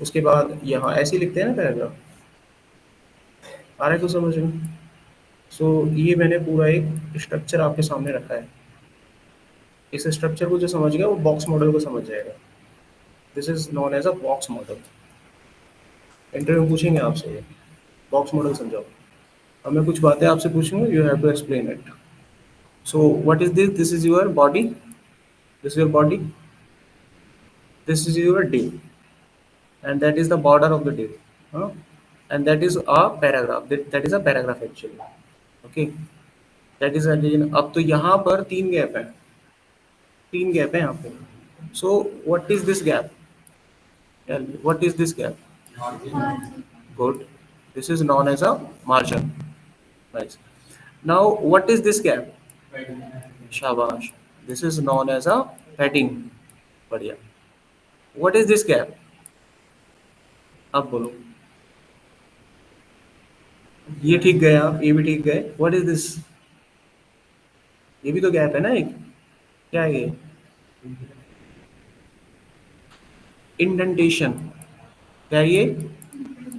उसके बाद यहाँ ऐसे ही लिखते हैं ना पैराग्राफ, आ रहा है कुछ समझ में। सो ये मैंने पूरा एक स्ट्रक्चर आपके सामने रखा है। इस स्ट्रक्चर को जो समझ गया वो बॉक्स मॉडल को समझ जाएगा। This is known as a box model. Interview में पूछेंगे आपसे ये बॉक्स मॉडल समझाओ, अब मैं कुछ बातें आपसे पूछूंगा, you have to explain it. So what is this, this is your body, this is your body, this is your div and that is the border of the div, huh? And that is a paragraph, that is a paragraph actually. Okay, that is again, अब तो यहाँ पर तीन gap है, तीन gap है यहाँ पे। So what is this gap, what is this gap? Good, this is known as a margin. Nice. Now what is this gap? शाबाश, this is known as a padding. बढ़िया। What is this gap? अब बोलो। ये ठीक गए आप, ये भी ठीक गए। What is this? ये भी तो गैप है ना एक। क्या है ये? इंडेंटेशन। क्या है ये?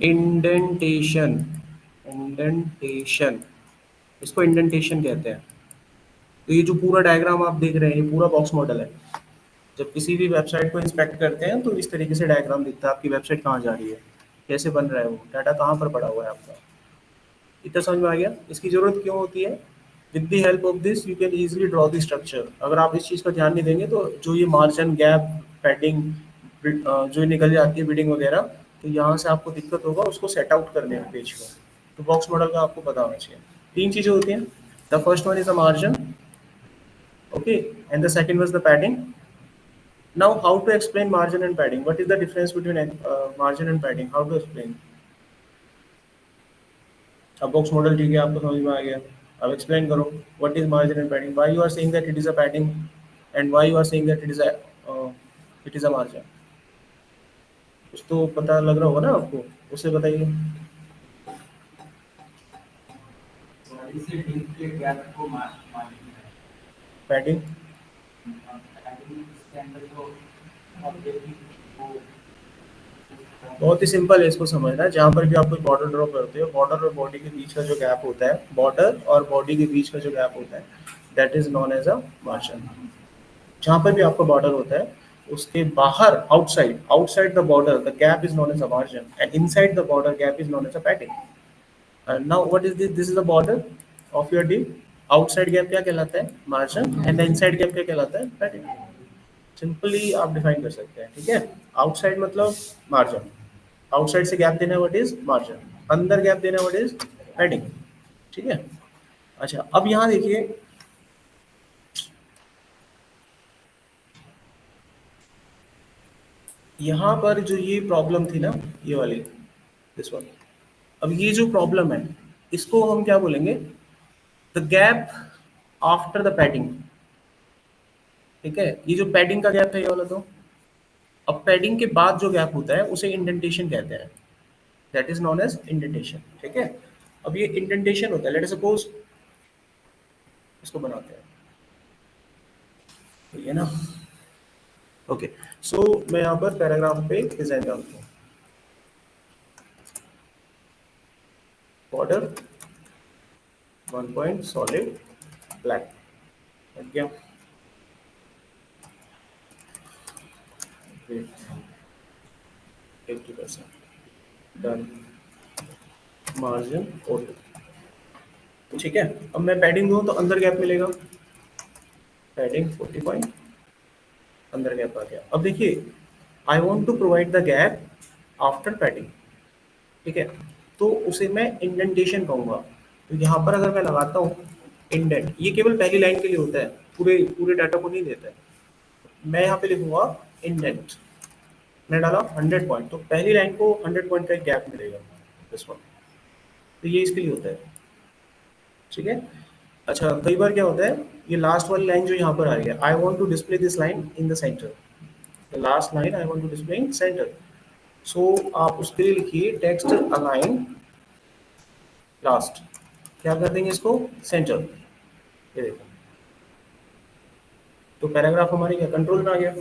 इंडेंटेशन। इंडेंटेशन, इसको इंडेंटेशन कहते हैं। तो ये जो पूरा डायग्राम आप देख रहे हैं, ये पूरा बॉक्स मॉडल है। जब किसी भी वेबसाइट को इंस्पेक्ट करते हैं तो इस तरीके से डायग्राम दिखता है, आपकी वेबसाइट कहाँ जा रही है, कैसे बन रहा है, वो डाटा कहाँ पर पड़ा हुआ है आपका। इतना समझ में आ गया इसकी जरूरत क्यों होती है? With the help of this you can easily draw the structure. अगर आप इस चीज़ का ध्यान नहीं देंगे तो जो ये मार्जिन, गैप, पैडिंग जो निकल जाती है, बिडिंग वगैरह, तो यहाँ से आपको दिक्कत होगा उसको सेट आउट करने में पेज को। तो बॉक्स मॉडल का आपको पता होना चाहिए। तीन चीज़ें होती हैं। The first one is the margin, okay, and the second was the padding. Now, how to explain margin and padding? What is the difference between margin and padding? How to explain? अब box model ठीक है, आपको समझ में आ गया। अब explain करो, what is margin and padding, why you are saying that it is a padding and why you are saying that it is a margin. कुछ तो पता लग रहा होगा ना आपको, उससे बताइए। पैडिंग बहुत ही सिंपल है, इसको समझना। जहाँ पर भी आप कोई बॉर्डर ड्रॉ करते हो, बॉर्डर और बॉडी के बीच का जो गैप होता है, बॉर्डर और बॉडी के बीच का जो गैप होता है, that is known as a margin. जहाँ पर भी आपका बॉर्डर होता है उसके बाहर, outside, outside the border the gap is known as a margin, and inside the border gap is known as a padding. And now what is this? This is the border of your div. Outside gap क्या कहलाता है? Margin. And the inside gap क्या कहलाता है? Padding. Simply आप define कर सकते हैं, ठीक है। आउटसाइड मतलब मार्जिन, आउटसाइड से गैप देना व्हाट इज मार्जिन, अंदर गैप देना व्हाट इज पैडिंग, ठीक है। अच्छा, अब यहाँ देखिए, यहाँ पर जो ये प्रॉब्लम थी ना, ये वाली, दिस वन। अब ये जो प्रॉब्लम है, इसको हम क्या बोलेंगे? The gap after the padding, ठीक है। ये जो पैडिंग का गैप है ये वाला, तो अब पैडिंग के बाद जो गैप होता है उसे इंडेंटेशन कहते हैं, that is known as indentation, ठीक है। अब ये इंडेंटेशन होता है, लेट अस सपोज इसको बनाते हैं, ठीक है ना। ओके, सो मैं यहाँ पर पैराग्राफ पे डिजाइन डालता हूँ, बॉर्डर 1 पॉइंट सॉलिड ब्लैक, लग गया। 80% डन, मार्जिन ओके, ठीक है। अब मैं पैडिंग दूँ तो अंदर गैप मिलेगा, पैडिंग 40 पॉइंट, अंदर गैप आ गया। अब देखिए, I want to provide the gap after padding, ठीक है, तो उसे मैं इंडेंटेशन कहूंगा। तो यहाँ पर अगर मैं लगाता हूँ इंडेंट, ये केवल पहली लाइन के लिए होता है, पूरे पूरे डाटा को नहीं देता है। मैं यहाँ पे लिखूंगा इंडेंट, मैं डाला 100 पॉइंट, तो पहली लाइन को 100 पॉइंट का एक गैप मिलेगा, दिस वन। तो ये इसके लिए होता है, ठीक है। अच्छा, कई बार क्या होता है, ये लास्ट वाली लाइन जो यहाँ पर आ रही है, I want to display this line in the centre, the last line I want to display in centre. So आप उसके लिए लिखिए टेक्स्ट अलाइन लास्ट, क्या कर देंगे इसको? सेंटर। ये देखो, तो पैराग्राफ हमारे क्या कंट्रोल में आ गया।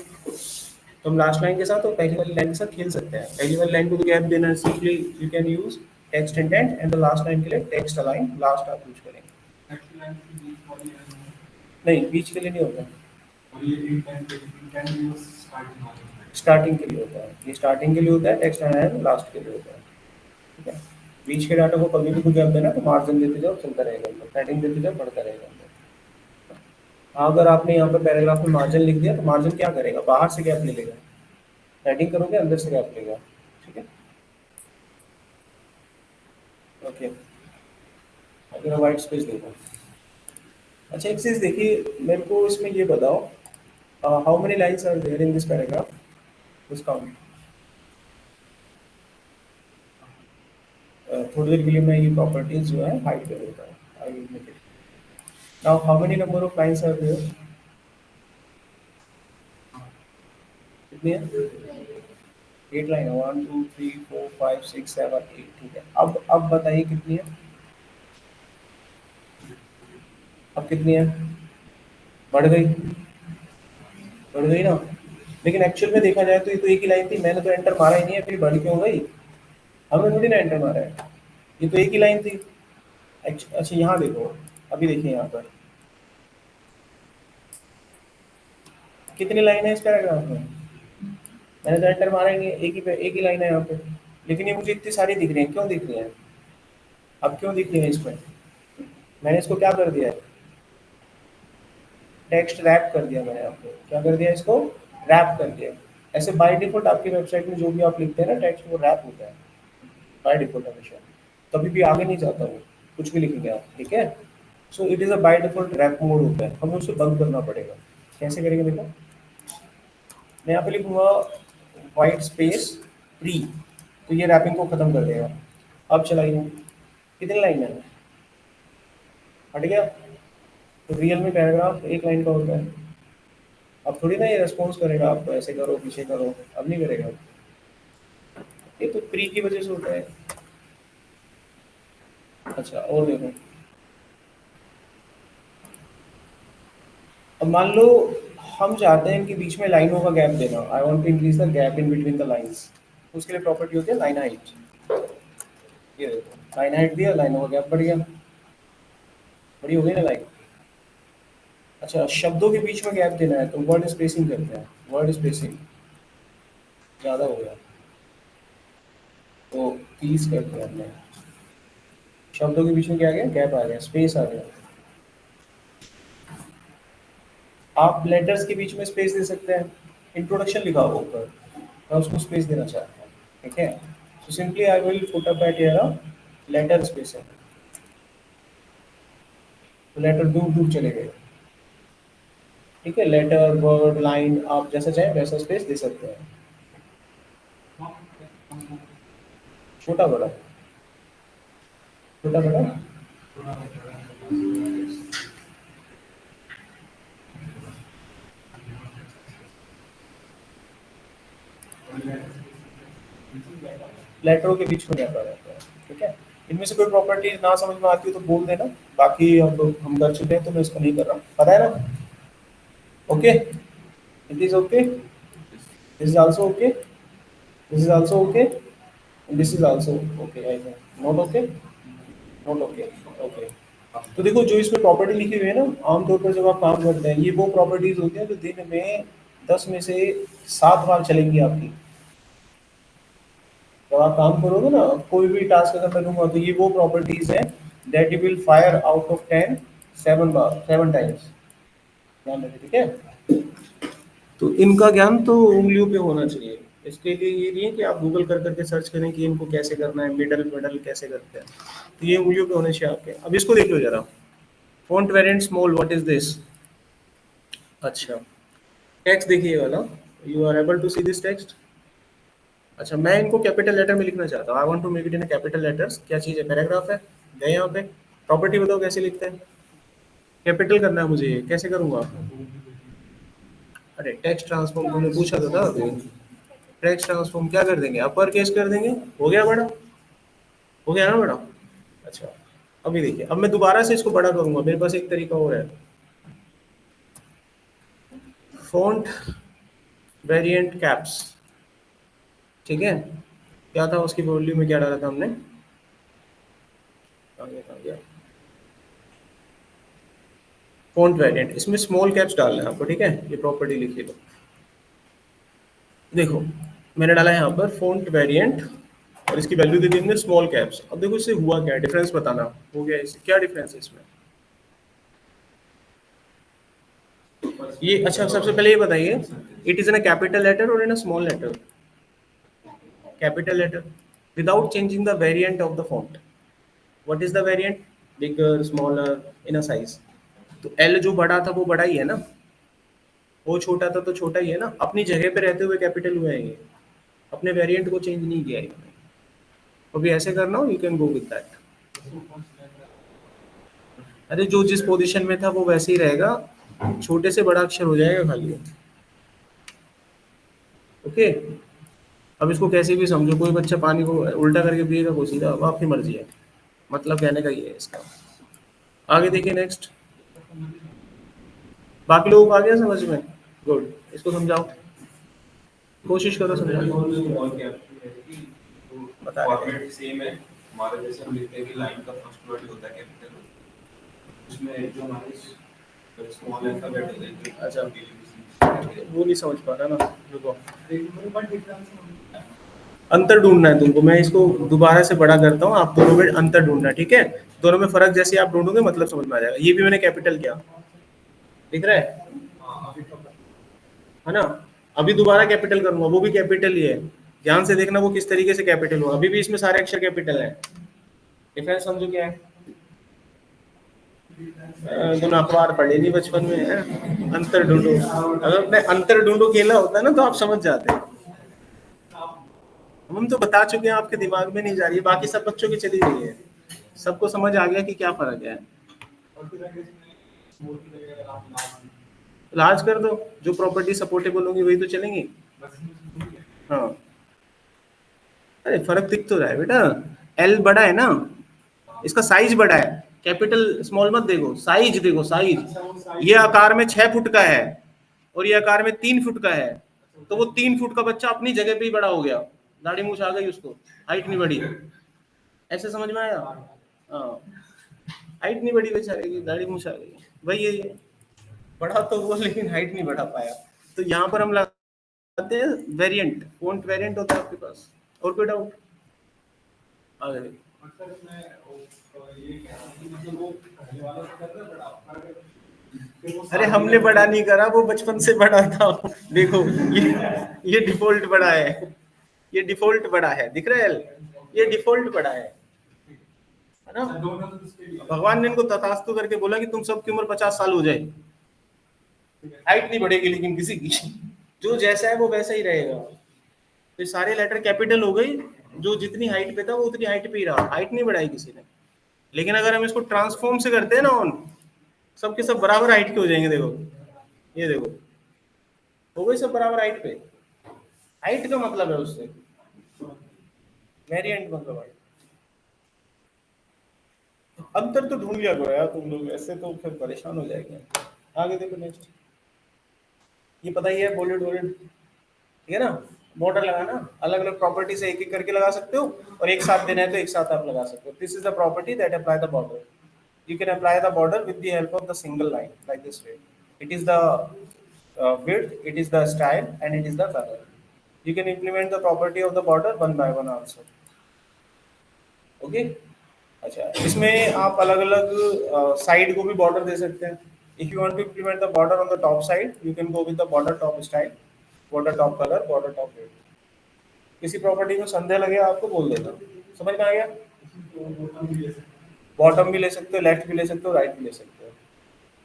तो हम लास्ट लाइन के साथ और पहली वाली लाइन के साथ खेल सकते हैं। पहली वाली लाइन को तो गैप देना है, simply you can use text indent, and the last line के लिए टेक्स्ट अलाइन लास्ट आप यूज करेंगे। नहीं, बीच के लिए नहीं होता, स्टार्टिंग के लिए होता है, ये स्टार्टिंग के लिए होता है, टेक्स्ट अलाइन लास्ट के लिए होता है, ठीक है। बीच के डाटा को कभी भी कोई गैप देना तो मार्जिन देते जाओ, चलता रहेगा, पैडिंग देते जाओ, बढ़ता रहेगा। हाँ, अगर आपने यहाँ पर पैराग्राफ में मार्जिन लिख दिया तो मार्जिन क्या करेगा? बाहर से गैप ले लेगा, पैडिंग करोगे अंदर से गैप लेगा, ठीक है। ओके, अगर वाइट स्पेस देखो, अच्छा एक चीज देखिए, मेरे को इसमें ये बताओ, how many lines are there in this paragraph, this count. थोड़ी देर के लिए मैं ये प्रॉपर्टीज जो है हाइड कर देता हूँ, I will make it. Now how many number of lines are there, कितनी है? 8 लाइन है, 1 2 3 4 5 6 7 8, ठीक है। अब बताइए कितनी है, अब कितनी है? बढ़ गई, बढ़ गई ना। लेकिन एक्चुअल में देखा जाए तो ये तो एक ही लाइन थी, मैंने तो एंटर मारा ही नहीं है, फिर बढ़ क्यों गई? हमने थोड़ी ना एंटर मारा है, ये तो एक ही लाइन थी। अच्छा यहाँ देखो, अभी देखिए यहाँ पर कितनी लाइन है इस पैराग्राफ में, मैंने तो एंटर मारा ही नहीं है, एक ही लाइन है यहाँ पे। लेकिन ये मुझे इतनी सारी दिख रही है, क्यों दिख रही है? अब क्यों दिख रही है इसमें? मैंने इसको क्या कर दिया है, टेक्स्ट रैप कर दिया मैंने आपको, क्या कर दिया इसको, रैप कर दिया। ऐसे बाय डिफॉल्ट आपकी वेबसाइट में जो भी आप लिखते हैं ना टेक्स्ट, वो रैप होता है बाय डिफॉल्ट हमेशा, कभी भी आगे नहीं जाता वो, कुछ भी लिखेंगे आप, ठीक है। So it is a by default wrap mode होता है, हमें उसे बंद करना पड़ेगा। कैसे करेंगे देखो, मैं यहाँ पे लिखूंगा वाइट स्पेस प्री, तो ये रैपिंग को खत्म कर देगा। अब चलाइए, कितनी लाइन है, हट गया। तो रियल में पैराग्राफ एक लाइन का होता है। अब थोड़ी ना ये रेस्पॉन्स करेगा आपको, ऐसे करो पीछे करो, अब नहीं करेगा। ये तो प्री की वजह से होता है। अच्छा और देखो, अब मान लो हम चाहते हैं कि बीच में लाइनों का गैप देना, I want to increase the gap in between the lines. उसके लिए प्रॉपर्टी होती है लाइन हाइट। ये देखो, लाइन हाइट दिया, लाइनों का गैप बढ़ गया, बड़ी हो गई ना लाइन। अच्छा शब्दों के बीच में गैप देना है तो वर्ड स्पेसिंग करते हैं, वर्ड स्पेसिंग ज़्यादा हो गया तो 30 कर दिया हमने। शब्दों के बीच में क्या आ गया, गैप आ गया, स्पेस आ गया। आप लेटर्स के बीच में स्पेस दे सकते हैं, इंट्रोडक्शन लिखा होगा ऊपर, मैं उसको स्पेस देना चाहता हूँ, ठीक है। So simply I will put up at here letter spacing, तो लेटर दूर दूर चले गए, ठीक है। लेटर वर्ड लाइन आप जैसा चाहें वैसा स्पेस दे सकते हैं, छोटा बड़ा, छोटा बड़ा। लेटरों के बीच में गैप आ जाता है, ठीक है। इनमें से कोई प्रॉपर्टी ना समझ में आती हो तो बोल देना, बाकी अब हम कर चुके हैं तो मैं इसको नहीं कर रहा हूँ, पता है ना। Okay, it is okay, this is also okay, this is also okay, this is also okay, I think not okay, not okay, okay. तो देखो जो इसमें प्रॉपर्टी लिखी हुई है ना, आमतौर पर जब आप काम करते हैं ये वो प्रॉपर्टीज होती हैं जो दिन में 10 में से 7 बार चलेंगी आपकी। जब आप काम करोगे ना, कोई भी टास्क अगर मैं दूंगा तो ये वो प्रॉपर्टीज हैं that you will fire out of 10 7 bar, 7 times, ध्यान रखें, ठीक है। तो इनका ज्ञान तो उंगलियों पे होना चाहिए। इसके लिए ये नहीं है कि आप गूगल कर करके सर्च करें कि इनको कैसे करना है, मिडल मिडल कैसे करते हैं, तो ये उंगलियों पे होने चाहिए आपके। अब इसको देख लो जरा, font variant small, what is this? अच्छा टेक्स्ट देखिए ये वाला, you are able to see this text. अच्छा मैं इनको कैपिटल लेटर में लिखना चाहता हूँ, I want to make it in capital letters. क्या चीज़ है, पैराग्राफ है, गए यहाँ पे। प्रॉपर्टी बताओ कैसे लिखते हैं, कैपिटल करना है मुझे, ये कैसे करूँगा? अरे टेक्स्ट ट्रांसफॉर्म तुमने पूछा तो था अभी। टेक्स्ट ट्रांसफॉर्म क्या कर देंगे, अपर केस कर देंगे, हो गया बड़ा, हो गया ना बड़ा। अच्छा अभी देखिए, अब मैं दोबारा से इसको बड़ा करूंगा, मेरे पास एक तरीका और है, फॉन्ट वेरिएंट कैप्स, ठीक है। क्या था उसकी वॉल्यूम में, क्या डाला था हमने, कहाँ गया, फॉन्ट वेरिएंट, इसमें स्मॉल कैप्स डालना है आपको, ठीक है। ये प्रॉपर्टी लिखिए लो, देखो मैंने डाला है यहाँ पर फॉन्ट वेरिएंट और इसकी वैल्यू दे दी हमने स्मॉल कैप्स। अब देखो इससे हुआ क्या, डिफरेंस बताना, हो गया इससे क्या डिफरेंस है इसमें, ये अच्छा सबसे पहले ये बताइए, it is in a capital letter और in a small letter? Capital letter, without changing the variant of the font. What is the variant, bigger smaller, in a size? तो एल जो बड़ा था वो बड़ा ही है ना, वो छोटा था तो छोटा ही है ना, अपनी जगह पे रहते हुए कैपिटल हुआ है ये, अपने वेरिएंट को चेंज नहीं किया है इन्होंने। अभी ऐसे करना हो, you can go with that. अरे जो जिस पोजीशन में था वो वैसे ही रहेगा, छोटे से बड़ा अक्षर हो जाएगा खाली। ओके, अब इसको कैसे भी समझो, कोई बच्चा पानी को उल्टा करके पिएगा, कोई सीधा, अब आपकी मर्जी है, मतलब कहने का ये है इसका। आगे देखिए नेक्स्ट। बाकी लोगों को आ गया समझ में? गुड, इसको समझाओ, कोशिश करो समझाओ। बता रहे थे। फॉर्मेट सेम है हमारे, जैसे हम लिखते हैं कि लाइन का फर्स्ट वर्ड होता है कैपिटल, उसमें जो हमारे स्मॉल अल्फाबेट होते हैं। अच्छा, वो नहीं समझ पा रहा ना, रुको। अंतर ढूंढना है तुमको, मैं इसको दोबारा से बड़ा करता हूँ, आप दोनों में अंतर ढूंढना है, ठीक है? दोनों में फर्क जैसे आप ढूंढोगे मतलब समझ में आ जाएगा। ये भी मैंने कैपिटल किया, दिख रहा है ना? अभी दोबारा कैपिटल करूंगा, वो भी कैपिटल ही है, ध्यान से देखना वो किस तरीके से कैपिटल हुआ। अभी भी इसमें सारे अक्षर कैपिटल है। डिफरेंस समझो क्या है? तुमने अखबार पढ़े नहीं बचपन में है? अंतर ढूंढो, अगर अपने अंतर ढूंढो खेला होता है ना तो आप समझ जाते हैं। हम तो बता चुके हैं, आपके दिमाग में नहीं जा रही है, बाकी सब बच्चों की चली गई है, सबको समझ आ गया कि क्या फर्क है। लार्ज कर दो, जो प्रॉपर्टी सपोर्टेबल होंगी वही तो चलेंगी। हाँ, अरे फर्क दिख तो रहा है बेटा, एल बड़ा है ना, इसका साइज बड़ा है, कैपिटल स्मॉल मत देखो, साइज देखो, साइज। ये आकार में 6 फुट का है और ये आकार में 3 फुट का है, तो वो 3 फुट का बच्चा अपनी जगह पे ही बड़ा हो गया, दाढ़ी मूछ आ गई उसको, हाइट नहीं बढ़ी। ऐसे समझ में आया? हाँ, हाइट नहीं बढ़ी बेचारे की, दाढ़ी मूछ आ गई, भाई ये बढ़ा तो वो लेकिन हाइट नहीं बढ़ा पाया। तो यहाँ पर हम लगाते हैं वेरिएंट, फॉन्ट वेरिएंट होता है आपके पास। और कोई डाउट? आगे अरे हमने बड़ा नहीं करा, वो बचपन से बड़ा था। देखो ये डिफॉल्ट बड़ा है, ये डिफॉल्ट बड़ा है, दिख रहा है? ये डिफॉल्ट बड़ा है ना? भगवान ने इनको तथास्तु करके बोला कि तुम सबकी उम्र 50 साल हो जाए, हाइट नहीं बढ़ेगी लेकिन किसी की, जो जैसा है वो वैसा ही रहेगा। तो सारे लेटर कैपिटल हो गई, जो जितनी हाइट पे था वो उतनी हाइट पे ही रहा, हाइट नहीं बढ़ाई किसी ने। लेकिन अगर हम इसको ट्रांसफॉर्म से करते हैं ना ऑन, सबके सब बराबर हाइट के हो जाएंगे। देखो, ये देखो, हो गई सब बराबर हाइट पे। हाइट का मतलब है उससे, वेरिएंट मतलब है। अंतर तो ढूंढ लिया करो यार तुम लोग, ऐसे तो फिर परेशान हो जाएंगे। आगे देखो नेक्स्ट। ये पता ही है, बोल्डेड बोल्डेड, ठीक है ना? बॉर्डर लगाना, अलग अलग प्रॉपर्टी से एक एक करके लगा सकते हो, और एक साथ देना है तो एक साथ आप लगा सकते हो। This is the property that apply the border. You can apply the border with the help of the single line like this way. It is the width, it is the style, and it is the color. You can implement the property of the border one by one also. Okay? अच्छा, इसमें आप अलग अलग side को भी border दे सकते हैं। If you want to implement the border on the top side, you can go with the border top style, border top color, border top width. किसी प्रॉपर्टी में संदेह लगे आपको बोल देना, समझ में आ गया? बॉटम भी ले सकते हो, लेफ्ट भी ले सकते हो, राइट भी ले सकते हो।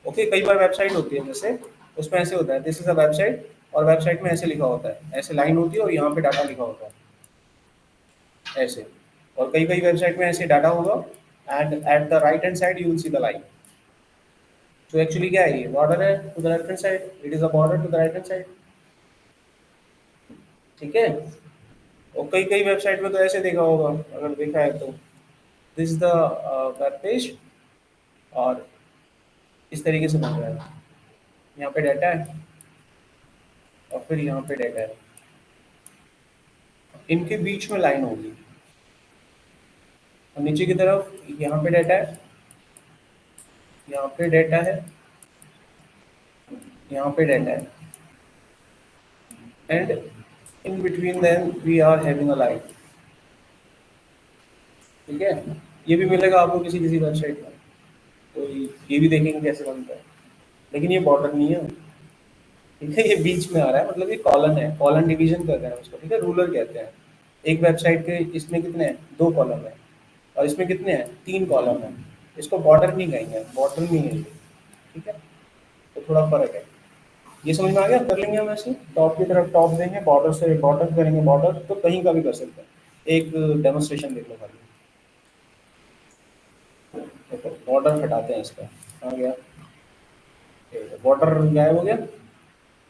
ओके, कई बार वेबसाइट होती है जैसे, उसमें ऐसे होता है, दिस इज अ वेबसाइट, और वेबसाइट में ऐसे लिखा होता है, ऐसे लाइन होती है और यहाँ पे डाटा लिखा होता है ऐसे। और कई कई वेबसाइट में ऐसे डाटा होगा, and at the right hand side you will see the line. तो एक्चुअली क्या है, ये बॉर्डर है to the left hand side, it is a border to the right hand side, ठीक है? और कई कई वेबसाइट में तो ऐसे देखा होगा, अगर देखा है तो, this is the web page, और इस तरीके से बन रहा है, यहाँ पे डाटा है और फिर यहाँ पे डाटा है, इनके बीच में लाइन होगी, और नीचे की तरफ यहाँ पे डाटा है, यहाँ पे डाटा है, यहाँ पे डाटा है, and in between them we are having a line, ठीक है? ये भी मिलेगा आपको किसी किसी वेबसाइट में, तो ये भी देखेंगे कैसे बनता है। लेकिन ये बॉर्डर नहीं है, ठीक है? ये बीच में आ रहा है, मतलब ये कॉलन है, कॉलन डिवीजन कर रहे हैं उसको, ठीक है? रूलर कहते हैं। एक वेबसाइट के इसमें कितने हैं, 2 कॉलम है, और इसमें कितने हैं, 3 कॉलम है। इसको बॉर्डर नहीं कहेंगे, बॉर्डर नहीं है ये, ठीक है, तो थोड़ा फर्क है। ये समझ में आ गया, कर लेंगे हम ऐसे, टॉप की तरफ टॉप देंगे, बॉर्डर से बॉटम करेंगे, बॉर्डर तो कहीं का भी कर सकते हैं। एक डेमोस्ट्रेशन देख लो खाली, देखो बॉर्डर हटाते हैं इसका, आ गया, बॉर्डर गायब हो गया।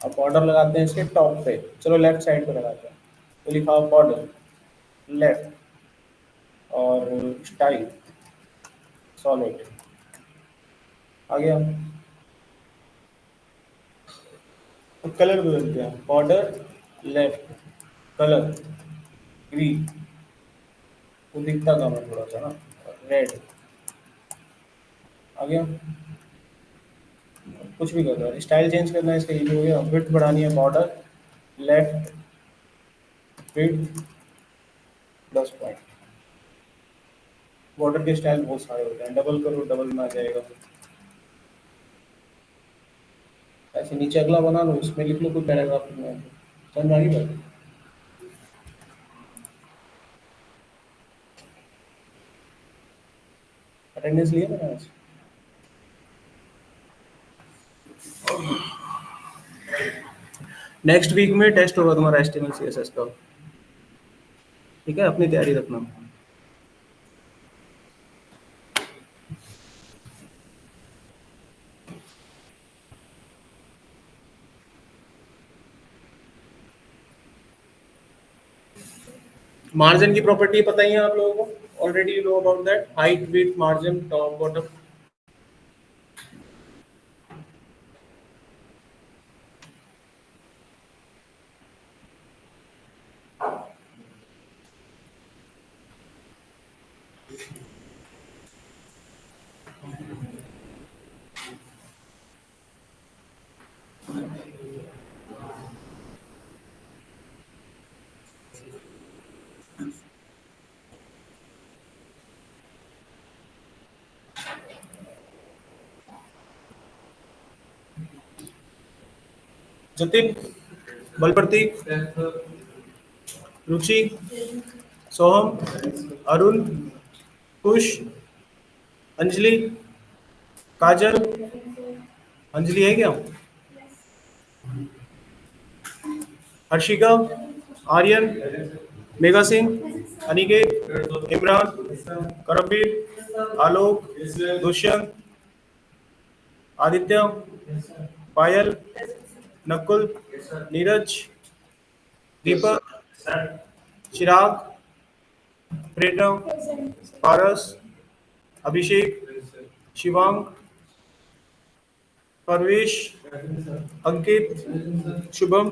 अब बॉर्डर लगाते हैं इसके टॉप पे, चलो लेफ्ट साइड पे लगाते हैं, तो लिखा हो बॉर्डर लेफ्ट और स्टाइल सॉलिड, आ गया। तो कलर बदल गया, बॉर्डर लेफ्ट, कलर ग्रीन, वो दिखता कम है थोड़ा सा ना, रेड, आ गया। कुछ भी कर दो, स्टाइल चेंज करना है इसका, ये भी हो गया। विड्थ बढ़ानी है, border left width 10 point. Border के स्टाइल बहुत सारे होते हैं, डबल करो डबल में आ जाएगा। ऐसे नीचे अगला बना लो, इसमें लिख लो कोई पैराग्राफ लिखना है, समझ आ गई बात। अटेंडेंस लिए मैंने आज। नेक्स्ट वीक में टेस्ट होगा तुम्हारा एचटीएमएल सीएसएस का, ठीक है, अपनी तैयारी रखना। मार्जिन की प्रॉपर्टी पता ही है आप लोगों को, already you know about that, height width margin top bottom. Jatin, बल प्रतीक, रुचि, सोहम, अरुण, कुश, अंजलि, काजल, अंजलि है क्या, हर्षिका, आर्यन, मेघा सिंह, अनिकेत, इमरान, करमवीर, आलोक, दुष्यंत, आदित्य, पायल, नकुल, नीरज, दीपक, चिराग, प्रेरणा, पारस, अभिषेक, शिवांग, परवेश, अंकित, शुभम,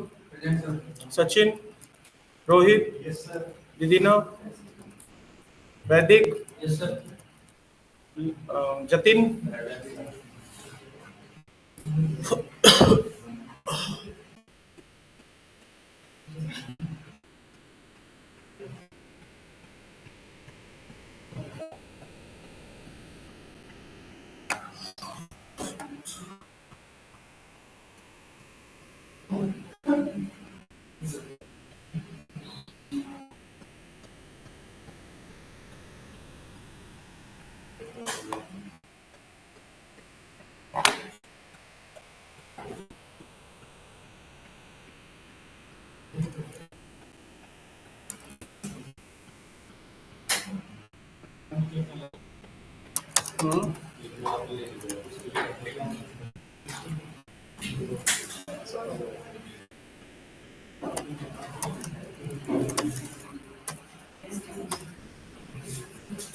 सचिन, रोहित, विदिना, वैदिक, जतिन,